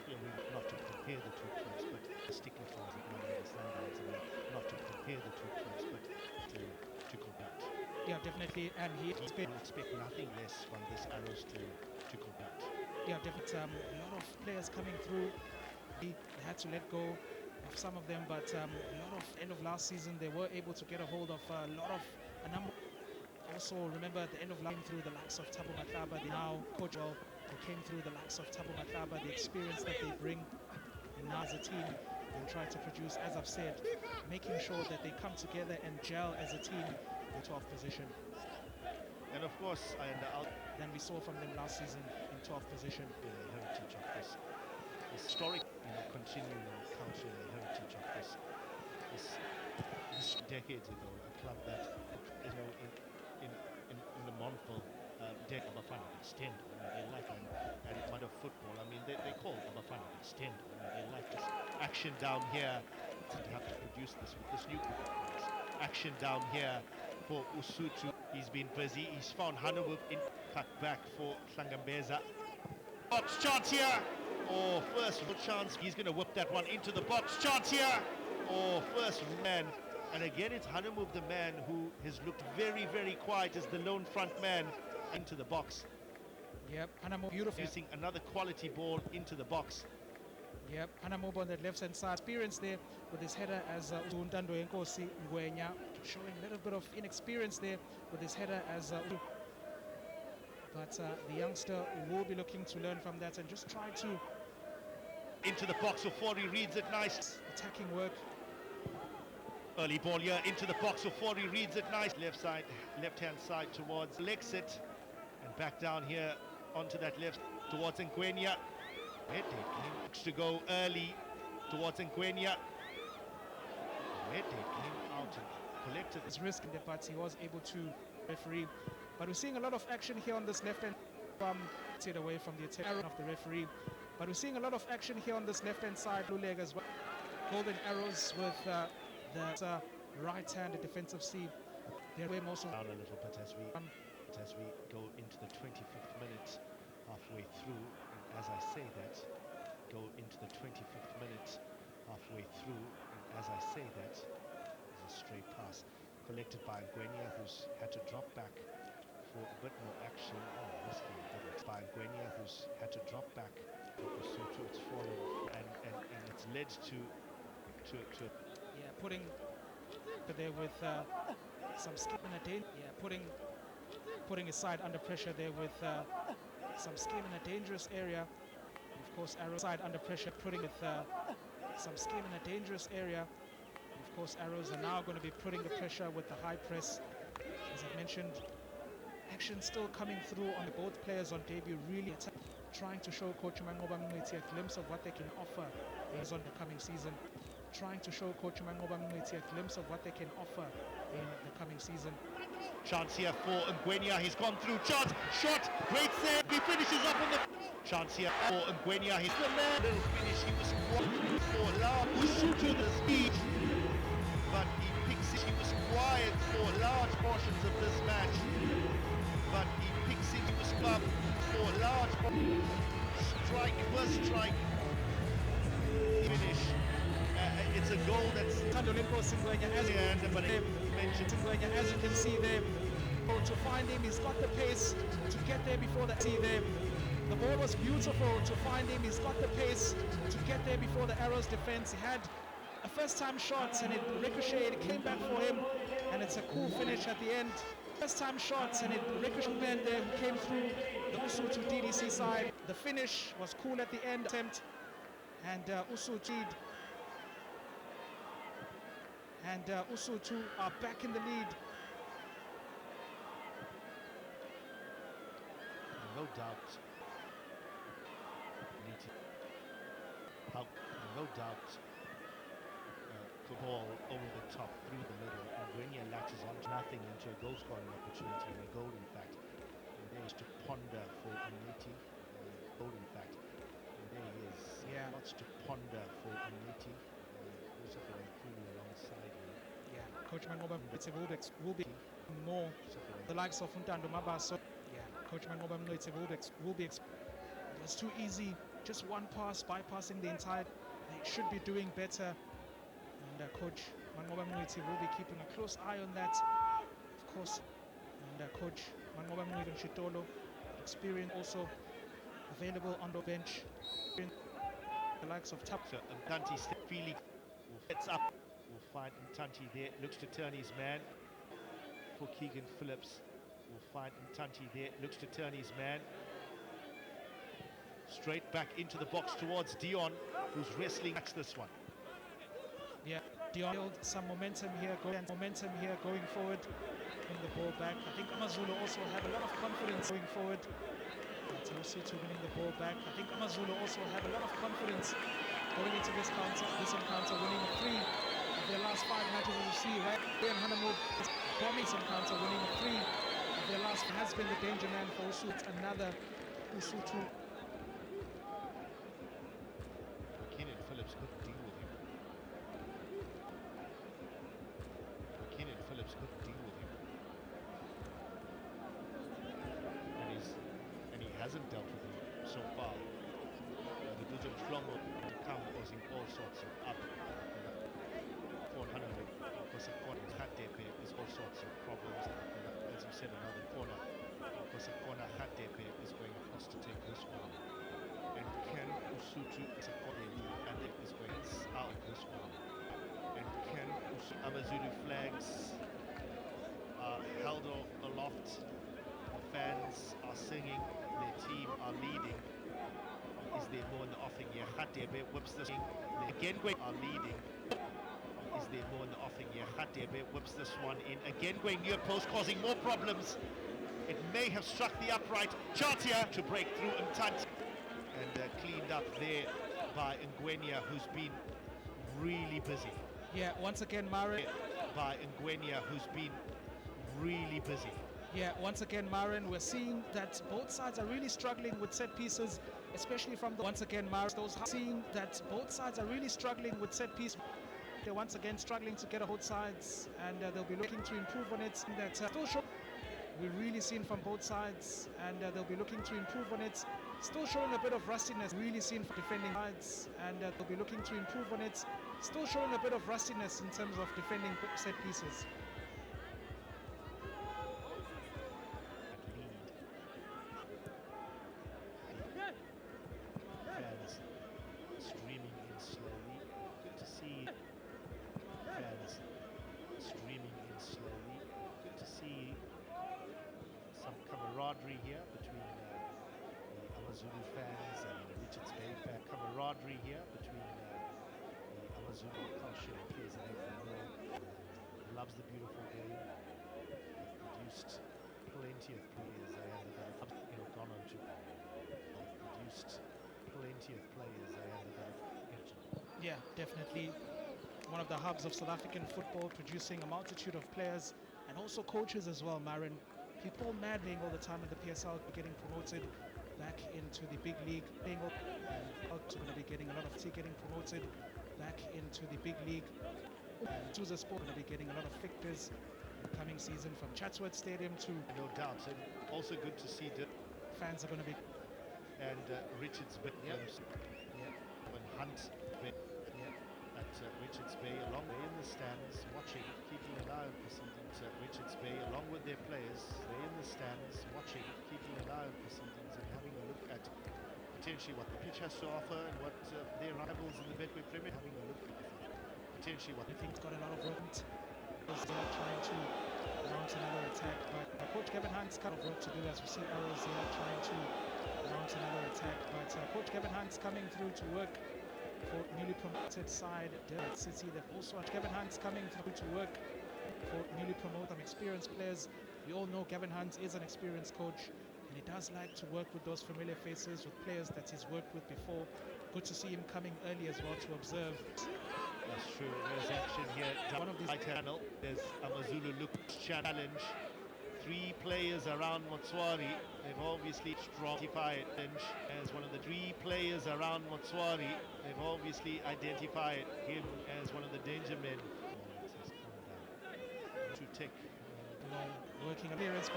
Yeah, not to compare the two clubs, but sticking to the standards, and not to compare the two clubs, but to compete. Yeah, definitely, and he expect nothing less from this Arrows to compete. Yeah, definitely. A lot of players coming through. They had to let go of some of them, but a lot of end of last season they were able to get a hold of a number. Also, remember at the end of last through the likes of Thabo Matlaba, the now coach who came through the likes of Thabo Matlaba, the experience that they bring, and now as a team and try to produce, as I've said, making sure that they come together and gel as a team in the 12th position. And of course, than we saw from them last season in 12th position. The heritage of this historic, continuing culture, the heritage of this decades ago, a club that, in the Montville deck of Bafana extend. They like and kind of football. I mean, they call Bafana extend. They like this action down here. They have to produce this with this new performance. Action down here for Usutu. He's been busy. He's found Hanubu in cut back for Hlangambeza. Box chance here. Oh, first chance. He's going to whip that one into the box. Chance here. Oh, first man. And again, it's Hanumov, the man who has looked very, very quiet as the lone front man into the box. Yep, Hanumov beautiful. Using another quality ball into the box. Yep, Hanumov on that left-hand side. Experience there with his header as Undando Nkosi Ngwenya, showing a little bit of inexperience there with his header as but the youngster will be looking to learn from that and just try to into the box. Ofori reads it nice. Attacking work. Early ball here into the box. Ofori reads it nice. Left-hand side towards Lexit, and back down here onto that left towards Ngwenya. Looks to go early towards Ngwenya. Came out and collected his risk in the but he was able to referee. But we're seeing a lot of action here on this left end from take away from the attack of the referee. But we're seeing a lot of action here on this left-hand side, blue leg as well. GoldenArrows with the right-handed defensive C. They're way most of down a little bit as we go into the 25th minute, halfway through. And as I say that, go into the 25th minute, halfway through. And as I say that, there's a stray pass collected by Gwenya, who's had to drop back for a bit more action. Oh, risky a bit. By Gwenya, who's had to drop back. So it's fallen, and it's led to yeah, putting there with some skill in a danger. Yeah, putting his side under pressure there with some skill in a dangerous area. And of course, Arrows side under pressure, putting with some skill in a dangerous area. And of course, Arrows are now going to be putting the pressure with the high press. As I mentioned, action still coming through on both players on debut, really trying to show Coach Mangoba Mngweti a glimpse of what they can offer is on the coming season. Trying to show Coach Mangoba Mngweti a glimpse of what they can offer in the coming season. chance here for Ngwenya. He's gone through. Chance, shot, great save. He finishes up on the chance here for Ngwenya. He's the man. Little finish. He was walking for large to the speed, but he picks it. He was quiet for large portions of this match, but he picks it. He was up for large strike, first strike, finish. It's a goal that's Tandolimpo Singwenya, as you can see there, to find him, he's got the pace to get there before the see there. The ball was beautiful to find him, he's got the pace to get there before the Arrows defense. He had a first-time shot and it ricocheted, it came back for him, and it's a cool finish at the end. First-time shots and it ricocheted man there who came through the Usutu DDC side. The finish was cool at the end attempt, and Usutu are back in the lead. no doubt. No doubt. Ball over the top through the middle, and Gwenya latches on nothing into a goal scoring opportunity, and a goal in fact. And there is to ponder for Umniti. Goal in fact. And there he is. Yeah. Lots to ponder for Umniti. Also feeling cool alongside him. Yeah, Coach Mangoba will be more the likes of Untando Mabaso. Yeah, Coach Mangoba will be it's too easy. Just one pass, bypassing the entire. They should be doing better. And Coach Mangoba Mngweti will be keeping a close eye on that, of course. And Coach Mangoba Mngweti Chitolo, experience also available on the bench. The likes of Tap. Mtanti feeling gets up. We'll find Mtanti there. Looks to turn his man for Keegan Phillips. We'll find Mtanti there. Looks to turn his man. Straight back into the box towards Dion, who's wrestling. Catch this one. Yeah, Dion build some momentum here, going forward. Bring the ball back. I think AmaZulu also have a lot of confidence going forward. Usutu winning the ball back. I think AmaZulu also have a lot of confidence going into this encounter, winning 3 of their last 5 matches. As you see, right? Ian Hanamo is bombing this encounter, winning 3 of their last. Has been the danger man for Usutu. Another Usutu. Keenan Phillips couldn't deal with him. And he hasn't dealt with him so far. The Dujum Flongo to come causing all sorts of up. 400 because the corner had there is all sorts of problems. And as you said, another corner because the corner had there is going across to take this one. And Ken Usutu is a corner and it is going out this one. And Ken Usutu AmaZulu flags are held aloft. The fans are singing, their team are leading. Is there more in the offing here? Hadebe whips this thing. Again, are leading. Is there more in the offing here? Hadebe whips this one in. Again, going near post, causing more problems. It may have struck the upright. Chance here to break through Mtanti. And cleaned up there by Ngwenya, who's been really busy. Yeah, once again, Maren. By Ngwenya, who's been really busy. Yeah, once again, Maren, we're seeing that both sides are really struggling with set pieces. especially from the once again those seeing that both sides are really struggling with set piece. They're once again struggling to get a both sides, and they'll be looking to improve on it. That still show we've really seen from both sides, and they'll be looking to improve on it. Still showing a bit of rustiness, really seen for defending sides, and they'll be looking to improve on it. Still showing a bit of rustiness in terms of defending set pieces. Fans streaming in slowly. Good to see fans streaming in slowly. Good to see some camaraderie here between the AamZulu fans and the Richards Bay fans. Camaraderie here between the AamZulu culture and KZN. Loves the beautiful game. Produced plenty of players that have gone on to produced plenty of players that have Yeah, definitely one of the hubs of South African football, producing a multitude of players and also coaches as well, Marin. People maddening all the time in the PSL, getting promoted back into the big league. Going to be getting a lot of getting promoted back into the big league. Susa Sport going to be getting a lot of fixtures in the coming season from Chatsworth Stadium to No doubt. And also good to see fans are going to be and Richards Bay. When Hunt Bay at Richards Bay, along in the stands, watching, keeping an eye on proceedings at Richards Bay, along with their players. They're in the stands, watching, keeping an eye on proceedings, and having a look at potentially what the pitch has to offer and what their rivals in the Betway Premier having a look at. Potentially what I think it's got a lot of work. They are trying to mount another attack, but Coach Kevin Hunt's got a lot of work to do. As we see Arrows, they are trying to mount another attack, but Coach Kevin Hunt's coming through to work for newly promoted side Durban City. They've also Kevin Hunt's coming through to work for newly promoted experienced players. We all know Kevin Hunt is an experienced coach, and he does like to work with those familiar faces, with players that he's worked with before. Good to see him coming early as well to observe. That's true. There's action here. One of these channel. There's AamZulu look challenge. 3 players around Motswari. They've obviously strong identified as one of the 3 players around Motswari. They've obviously identified him as one of the danger men. To take working a clearance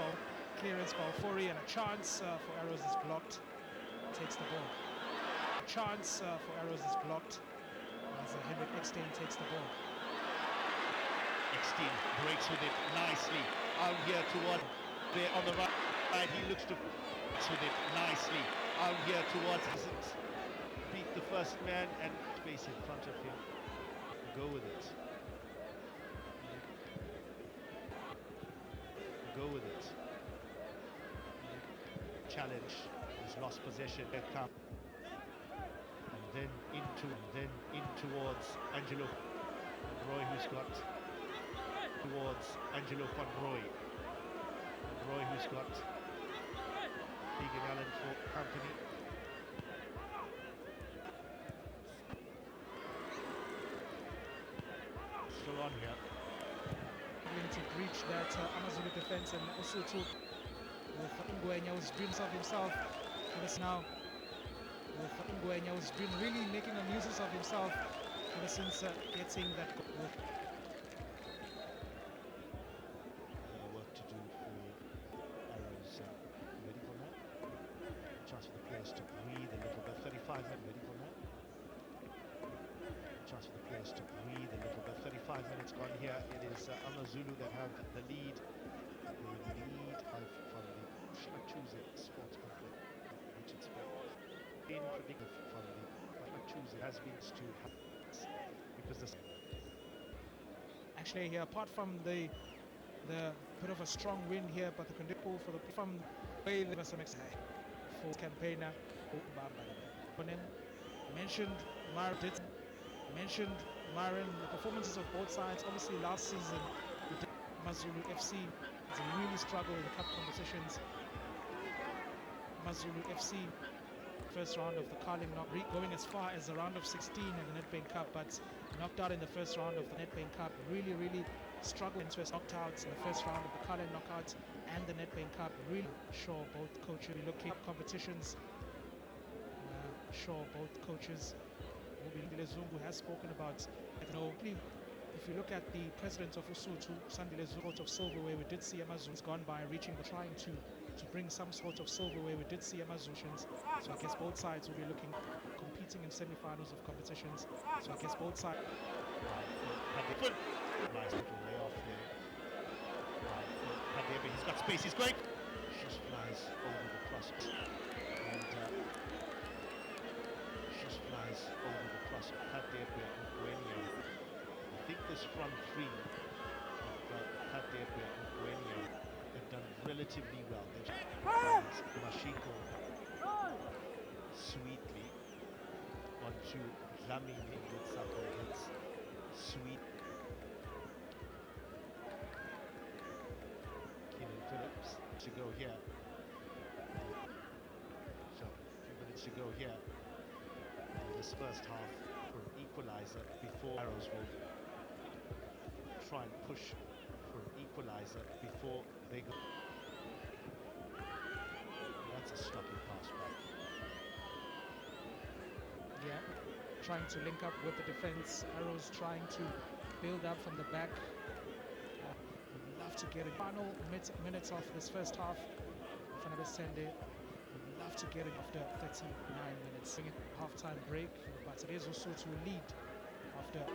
ball, Fori, and a chance for Arrows is blocked. Takes the ball. A chance for Arrows is blocked. As Henrik Eckstein takes the ball. Eckstein breaks with it nicely. Out here toward there on the right. He looks to breaks with it nicely. Out here towards beat the first man and space in front of him. Go with it. Go with it. Challenge. He's lost possession. There come. Then in towards Angelo Roy, who's got towards Angelo Roy. Roy, who's got Keegan Allen for company. Still on here. Going to breach that AamZulu defense, and also to with Ngwenya who's dreams of himself. This now. With Ngwenya who's been really making a nuisance of himself ever since getting that goal. Work to do for Arrows. Ready for that? Chance for the players to breathe a little bit. 35 minutes. Ready for that? Chance for the players to breathe a little bit. 35 minutes gone here. It is AamZulu that have the lead. The lead from the Tuesday Sports Complex, Richards Bay. In predictive from the Tuesday has been to because this actually here, apart from the bit of a strong win here, but the condition for the from way there was some for campaigner mentioned Marin, the performances of both sides. Obviously last season AamZuluFC has really struggled in cup competitions. AamZuluFC first round of the Carling knock, going as far as the round of 16 in the Nedbank Cup, but knocked out in the first round of the Nedbank Cup. Really struggled into knocked out in the first round of the Carling knockout and the Nedbank Cup. Really sure both coaches will be looking at competitions. sure both coaches will be. Zungu has spoken about, if you look at the president of Usutu, Sandile Zungu, of silverware, we did see Amazulu's gone by reaching, but trying to bring some sort of silverware. We did see Amazulusians, so I guess both sides will be competing in semi-finals of competitions. So I guess both sides. Nice little layoff there. But he's got space, he's great. Just flies over the cross. And just flies over the cross. Kadepe and Guenio. I think this front three of Kadepe and Guenio have done relatively well. Mashiko sweetly onto Dlamini with Sako hits. Sweet. Phillips to go here. So, a few minutes to go here. This first half for an equalizer before Arrows will try and push for an equalizer before they go. That's a stopping pass back. Yeah, trying to link up with the defense. Arrows trying to build up from the back. To get it. Final minutes of this first half. Fanabesende would love to get it after 39 minutes. Half-time break, but it is also to lead after.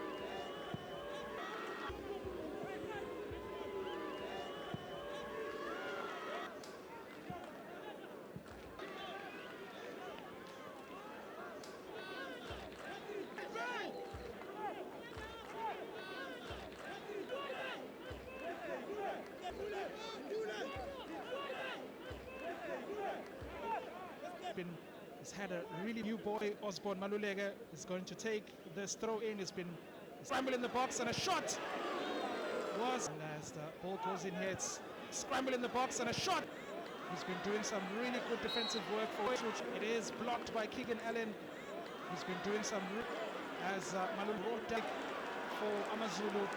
He's had a really new boy. Osborne Malulega is going to take this throw in. It's been scramble in the box and a shot was, and as the ball goes in here, it's scramble in the box and a shot. He's been doing some really good defensive work for it. It is blocked by Keegan Allen. He's been doing some as Malulega for Amazulu,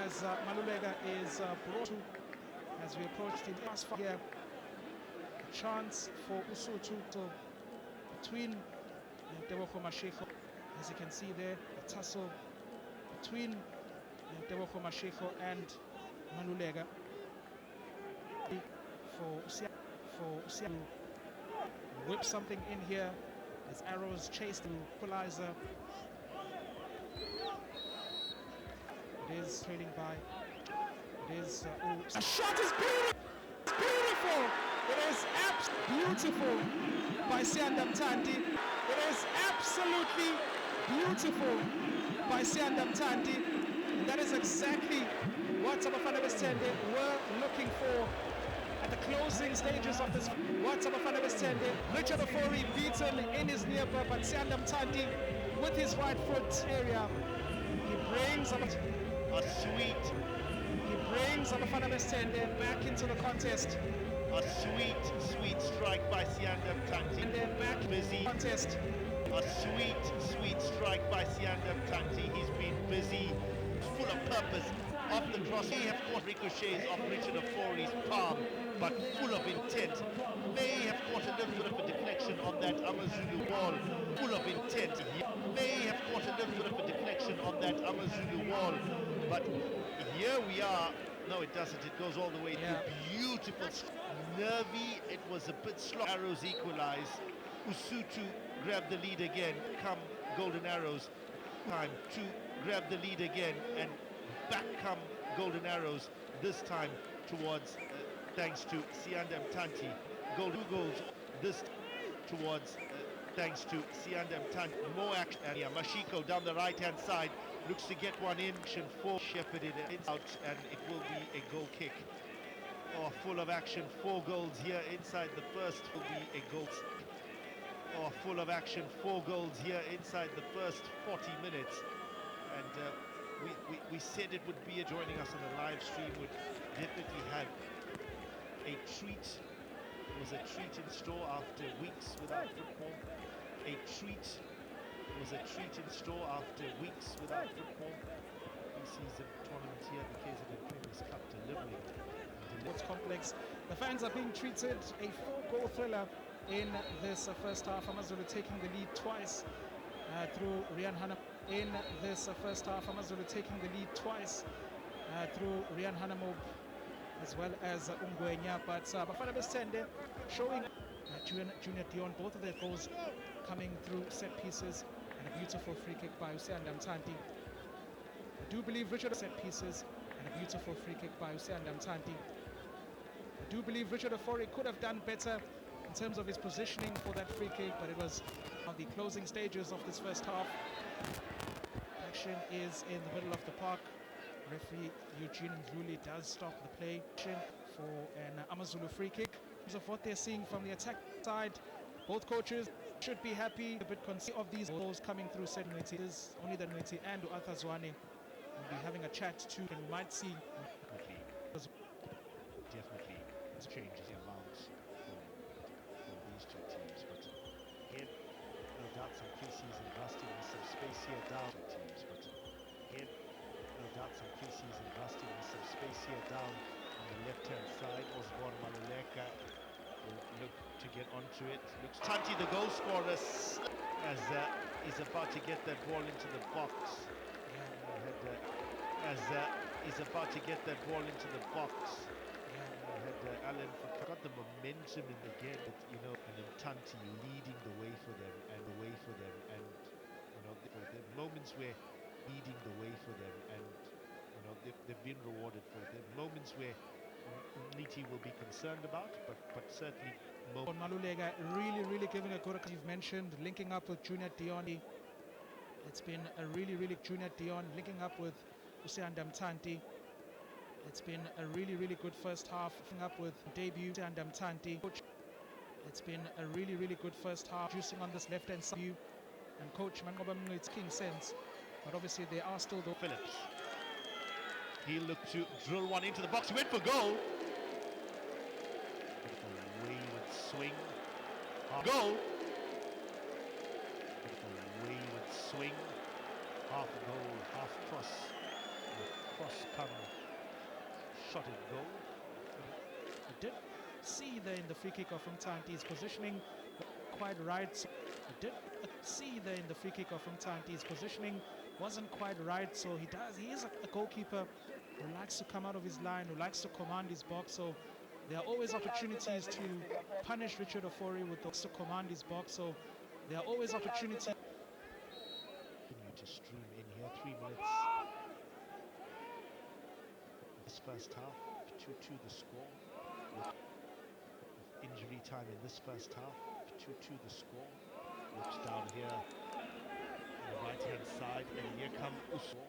as Malulega is brought to as we approach the last here. Chance for Usutu between Dewoko Mashiko. As you can see there, a tussle between Dewoko Mashiko and Malulega. For Usia whip something in here as Arrows chase the equalizer. It is trailing by. It is a shot is beautiful. It's beautiful. It is beautiful by Siandam Tandi. It is absolutely beautiful by Siandam Tandi. And that is exactly what Abafana Bestende were looking for at the closing stages of this. What Abafana Bestende, Richard Ofori beaten in his near but Siandam Tandi with his right foot area. He brings a sweet. He brings Abafana Bestende back into the contest. A sweet strike by Siandam Tanti. And they're back busy contest. A sweet strike by Siandam Tanti. He's been busy, full of purpose. Off the cross, he have caught ricochets off Richard Ofori's palm, but full of intent. May have caught a little bit of a deflection on that Amazulu wall, full of intent. May have caught a little bit of a deflection on that Amazulu wall, but here we are. No, it doesn't. It goes all the way through. Beautiful, nervy. It was a bit slow. Arrows equalize. Usutu grab the lead again. Come Golden Arrows. Time to grab the lead again, and back come Golden Arrows. This time towards, thanks to Siandam Tanti. Golden goals. This towards, thanks to Siandam Tanti. More action. And Mashiko down the right-hand side. Looks to get one in. Four shepherded out, and it will be a goal kick. Oh, full of action. 4 goals here inside the first will be a goal. Oh, full of action. 4 goals here inside the first 40 minutes. And we said it would be joining us on the live stream would definitely have a treat. It was a treat in store after weeks without football. A treat. Was a treat in store after weeks without football. Pre-season tournament here, the KZN Premiers Cup delivering. Sports complex. The fans are being treated. A 4-goal thriller in this first half. AmaZulu taking the lead twice through Rian Hanna. In this first half, AmaZulu taking the lead twice through Rian Hanamo as well as Ungwenya. But Bafana Besende showing Junior Dion, both of their goals coming through set pieces, and a beautiful free kick by Hussein Damtanti. I do believe Richard set pieces and a beautiful free kick by Hussein Damtanti. I do believe Richard Ofori could have done better in terms of his positioning for that free kick, but it was on the closing stages of this first half. Action is in the middle of the park. Referee Eugene Ndluli does stop the play for an AmaZulu free kick. In terms of what they're seeing from the attack side, both coaches should be happy, a bit concerned of these goals coming through set unity. Only the unity and Arthur Zwane will be having a chat too, and we might see definitely changes the amounts for these two teams. But again, no doubt some pre-season rustiness, some space here down teams. But again, no doubt some pre-season rustiness, some space here down on the left-hand side. Osborne Maluleka will look to get onto it. Looks Tanti, the goal scorer, as he's about to get that ball into the box. As he's about to get that ball into the box. Alan got the momentum in the game, you know, and then Tanti leading the way for them, and you know, there are moments where leading the way for them, and you know, they've been rewarded for it. There are moments where Niti will be concerned about, but certainly Malulega really giving a good, you've mentioned, linking up with Junior Dion. It's been a really Junior Dion linking up with Hussein Damtanti. It's been a really good first half, up with debut and Damtanti. It's been a really good first half, juicing on this left-hand side. And Coach Mangoba, it's making sense, but obviously they are still the Phillips. He'll look to drill one into the box. He went for goal. A wayward swing. Goal. A wayward swing. Half goal, half cross. Cross come. Shot at goal. I did see there in the free kick of Umtanti's positioning quite right. I did see there in the free kick of Umtanti's positioning wasn't quite right. So he is a goalkeeper who likes to come out of his line, who likes to command his box. So there are always opportunities to punish Richard Ofori with those to command his box. So there are always opportunities. Continue to stream in here. 3 minutes. This first half, 2-2 the score. With injury time in this first half, 2-2 the score. Looks down here on the right-hand side, and here come Usu.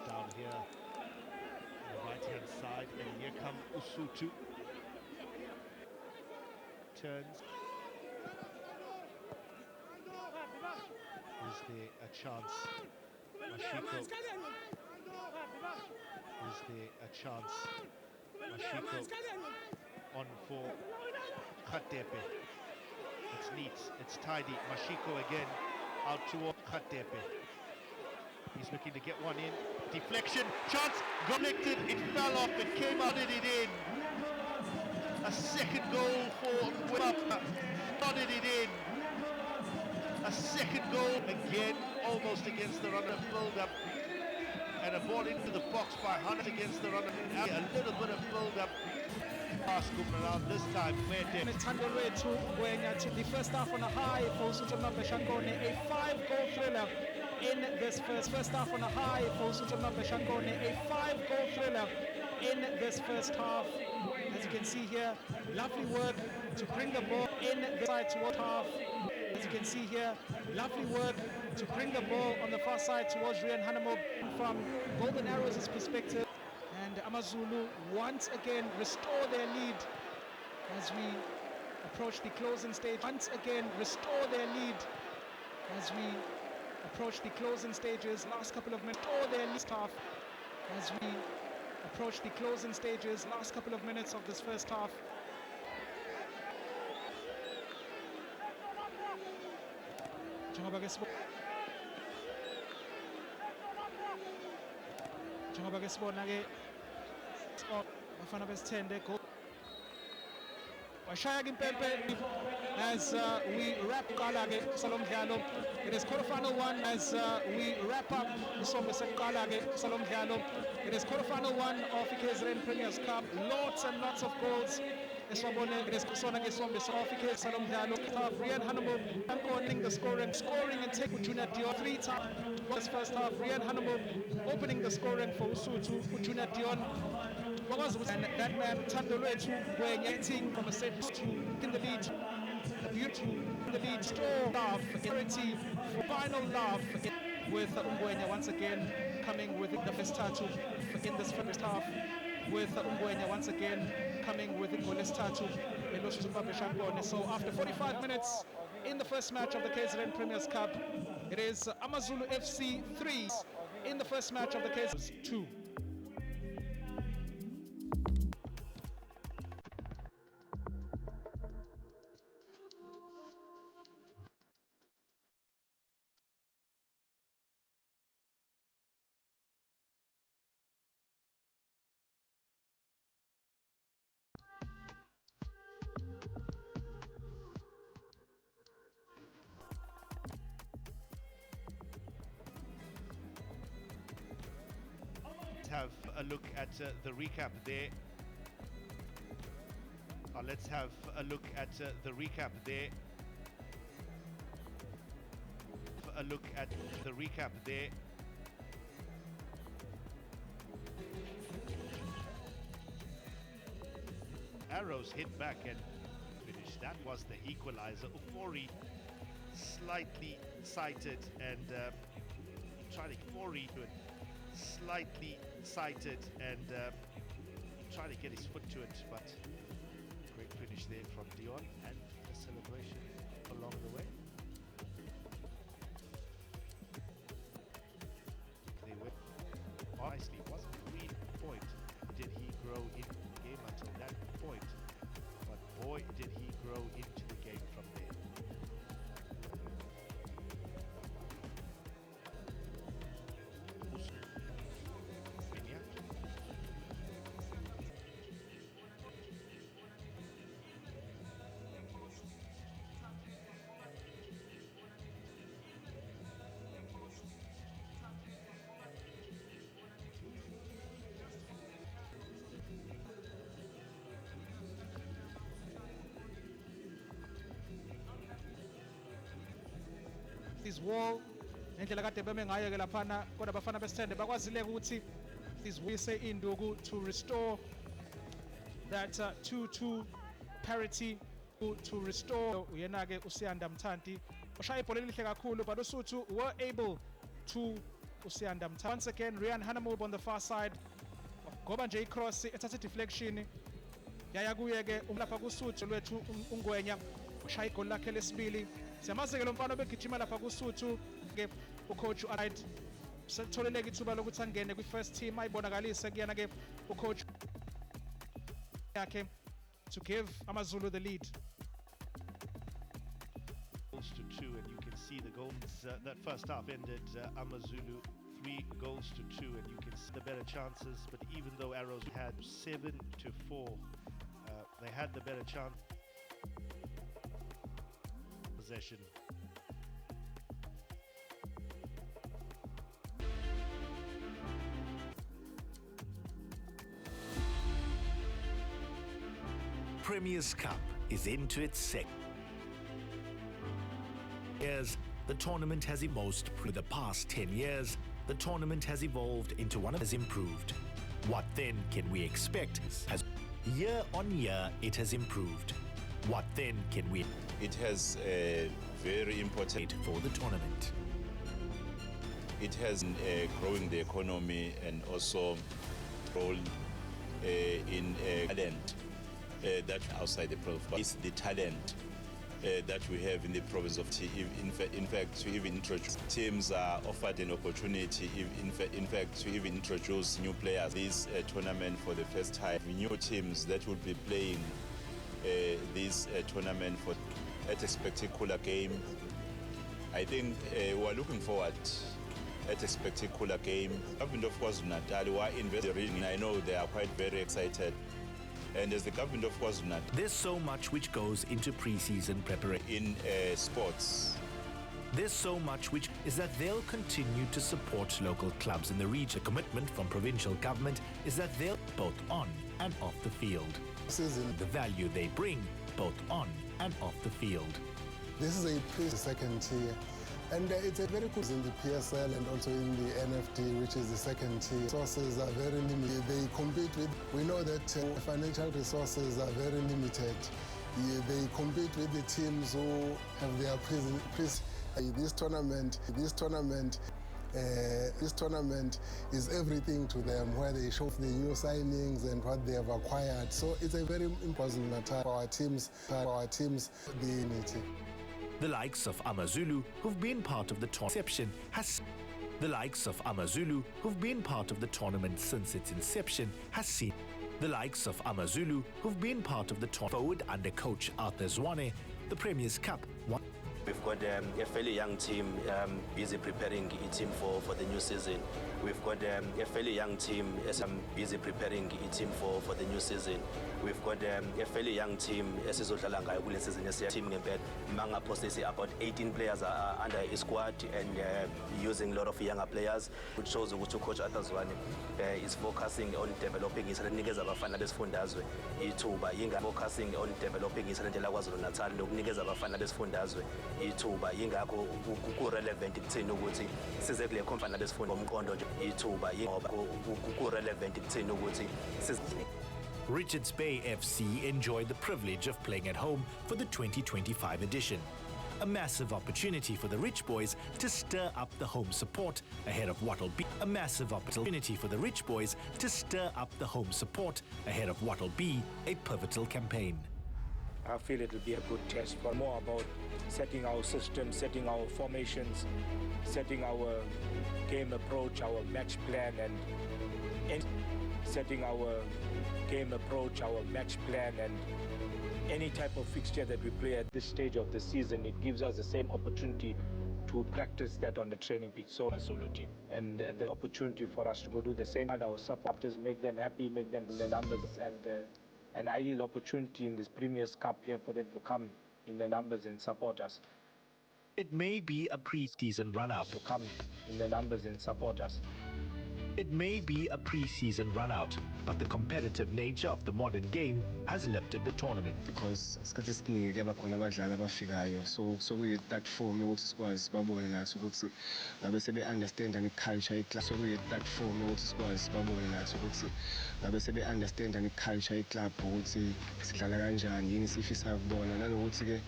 Down here on the right-hand side, and here come Usutu. Turns. Is there a chance? Mashiko. Is there a chance? Mashiko on for Khatepe. It's neat, it's tidy. Mashiko again out toward Khatepe. He's looking to get one in. Deflection, chance, connected, it fell off, it came out, it in. A second goal for Wimapa. Nodded it in. A second goal again, almost against the runner, build-up. And a ball into the box by Hunt against the runner. A little bit of build-up. Pass coming around this time. To the first half on a high for Sutama Beshangone, a 5-goal thriller in this first half on a high for Sutama Beshangone, a 5-goal thriller in this first half. As you can see here, lovely work to bring the ball in the side towards half. As you can see here, lovely work to bring the ball on the far side towards Rian Hanamo from GoldenArrows' perspective. And AmaZulu once again restore their lead as we approach the closing stage. Once again restore their lead as we approach the closing stages. Last couple of minutes, restore their lead half as we approach the closing stages. Last couple of minutes of this first half. Washaya Gimpempe as we wrap Kalage Salom Diallo. It is quarterfinal one as we wrap up Isombe Kalage Salom Diallo. It is quarterfinal one of the KZN Premiers Cup. Lots and lots of goals. Eswabone, it is Kusona Gesombe Sofike Salom Diallo. Rian Hanamo opening the scoring and take Junior Dion 3 times. Was first half. Rian Hanamo opening the scoring for Usutu Junior Dion. And that man Tandolwetu Gwenyang from a set to in the lead. A beautiful in the lead. Strong love, charity, final love with Ungwenya once again coming with the first tattoo in this first half. With Ungwenya once again coming with the goalless tattoo. So after 45 minutes in the first match of the KZN Premiers Cup, it is AamzuluFC 3 in the first match of the KZN 2. Have a look at the recap there. Let's have a look at the recap there. A look at the recap there. Arrows hit back and finished. That was the equalizer. Ufori slightly sighted and trying to Ufori slightly sighted and trying to get his foot to it, but great finish there from Dion and the celebration along the way. They went nicely. It wasn't a green point did he grow in the game until that point, but boy did he grow into the game from there. This wall ngendlela kade beme ngayo ke laphana kodwa abafana besithende bakwazile ukuthi izwise induku to restore that 2-2 parity to restore uyena ke uSiyanda Mthanti oshaya ibhola elihle kakhulu, but uSuthu were able to Usiyanda Mthanti. Once again Rian Hanamo on the far side ngoba nje icross ethatha deflection yaya kuye ke umlapha kuSuthu lwethu Ungwenya ushaya igoli lakhe lesibili. Siyamazi ke lo mfana obegijima lapha kuSuthu ke ucoach right setholeleka ithuba lokuthi angene kwi-first team ayibonakalise kuyena ke ucoach yakhe to give AmaZulu the lead. Goals to 2, and you can see the goals that first half ended AmaZulu 3 goals to 2, and you can see the better chances, but even though Arrows had 7-4, they had the better chance possession. Premiers Cup is into its second years. The tournament has evolved. For the past 10 years, the tournament has evolved into one of has improved. What then can we expect? As year on year, it has improved. What then can we? It has a very important for the tournament. It has growing the economy and also role in talent that outside the province. It's the talent that we have in the province of T. In fact, to even introduce teams are offered an opportunity. In fact, to even introduce new players. This tournament for the first time, new teams that will be playing this tournament for at a spectacular game. I think we are looking forward at a spectacular game. Government of KwaZulu-Natal, who are in the region, I know they are quite very excited. And as the government of KwaZulu-Natal, There's so much which goes into pre-season preparation. in sports, There's so much which is that they'll continue to support local clubs in the region. A commitment from provincial government is that they'll both on and off the field. The value they bring both on and off the field. This is a pre-second tier. And it's a very good in the PSL and also in the NFT, which is the second tier. Resources are very limited. They compete with, we know that financial resources are very limited. They compete with the teams who have their this tournament is everything to them, where they show the new signings and what they have acquired. So it's a very important matter for our teams, the unity. The likes of AamZulu, who've been part of the tournament, The likes of AamZulu, who've been part of the tournament since its inception, has seen. The likes of AamZulu, who've been part of the tournament, forward under coach Arthur Zwane, the Premier's Cup. We've got a fairly young team busy preparing a team for the new season. We've got a fairly young team busy preparing a team for the new season. We've got a fairly young team esizodlala ngayo kule season team ngempela. Manga possesses about 18 players are under a squad and using a lot of younger players, which shows ukuthi coach Arthur Zwane is focusing on developing isanikeza abafana besifundazwe ithuba focusing on developing isalentela KwaZulu-Natal nokunikeza abafana besifundazwe ithuba yingakho ku-relevant kuthina ukuthi size kule khomfana besifunda ngomqondo nje ithuba ngoba ku-relevant kuthina ukuthi Richards Bay FC enjoyed the privilege of playing at home for the 2025 edition. A massive opportunity for the Rich Boys to stir up the home support ahead of what'll be a massive opportunity for the Rich Boys to stir up the home support ahead of what'll be a pivotal campaign. I feel it will be a good test for more about setting our system, setting our formations, setting our game approach, our match plan, and setting our game approach, our match plan, and any type of fixture that we play at this stage of the season. It gives us the same opportunity to practice that on the training pitch. So absolutely, and the opportunity for us to go do the same, and our supporters, make them happy, make them the numbers, and an ideal opportunity in this Premier's Cup here for them to come in the numbers and support us. It may be a pre-season run-out. To come in the numbers and support us. It may be a pre-season run-out, but the competitive nature of the modern game has lifted the tournament. Because isikhathi esiningi ke bakhona abadlali abafikayo, so kuyi-platform ukuthi sikwazi babone nathi ukuthi ngabe sebe-understand i-culture ye-club. So kuyi-platform ukuthi sikwazi babone nathi ukuthi ngabe sebe-understand i-culture ye-club ukuthi sidlala kanjani, yini sifisa ukubona, nanokuthi ke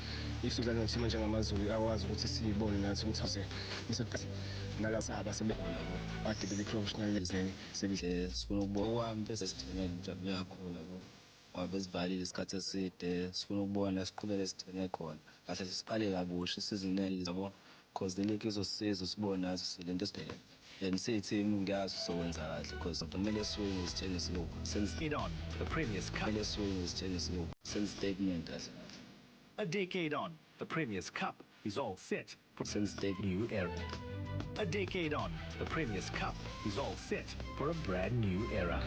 if sidlala nothima njengamaZulu akwazi ukuthi siyibone nathi ukuthi nalaba ade bebe-professional sifuna ukubona besesithene njalo yakhona ngoba besivalile isikhathi eside sifuna ukubona siqhubeke sithene khona kahle siqale kabusha isizini yabo because the league izosiza sibone nathi silento esibheke and siyiteam ngiyazi sokwenza kahle because kumele siwine isithene sibo since it on the Premier's Cup. kumele siwine isithene sibo since statement as a decade on the Premier's Cup is all set for since the new era. A decade on, the Premier's Cup is all set for a brand new era.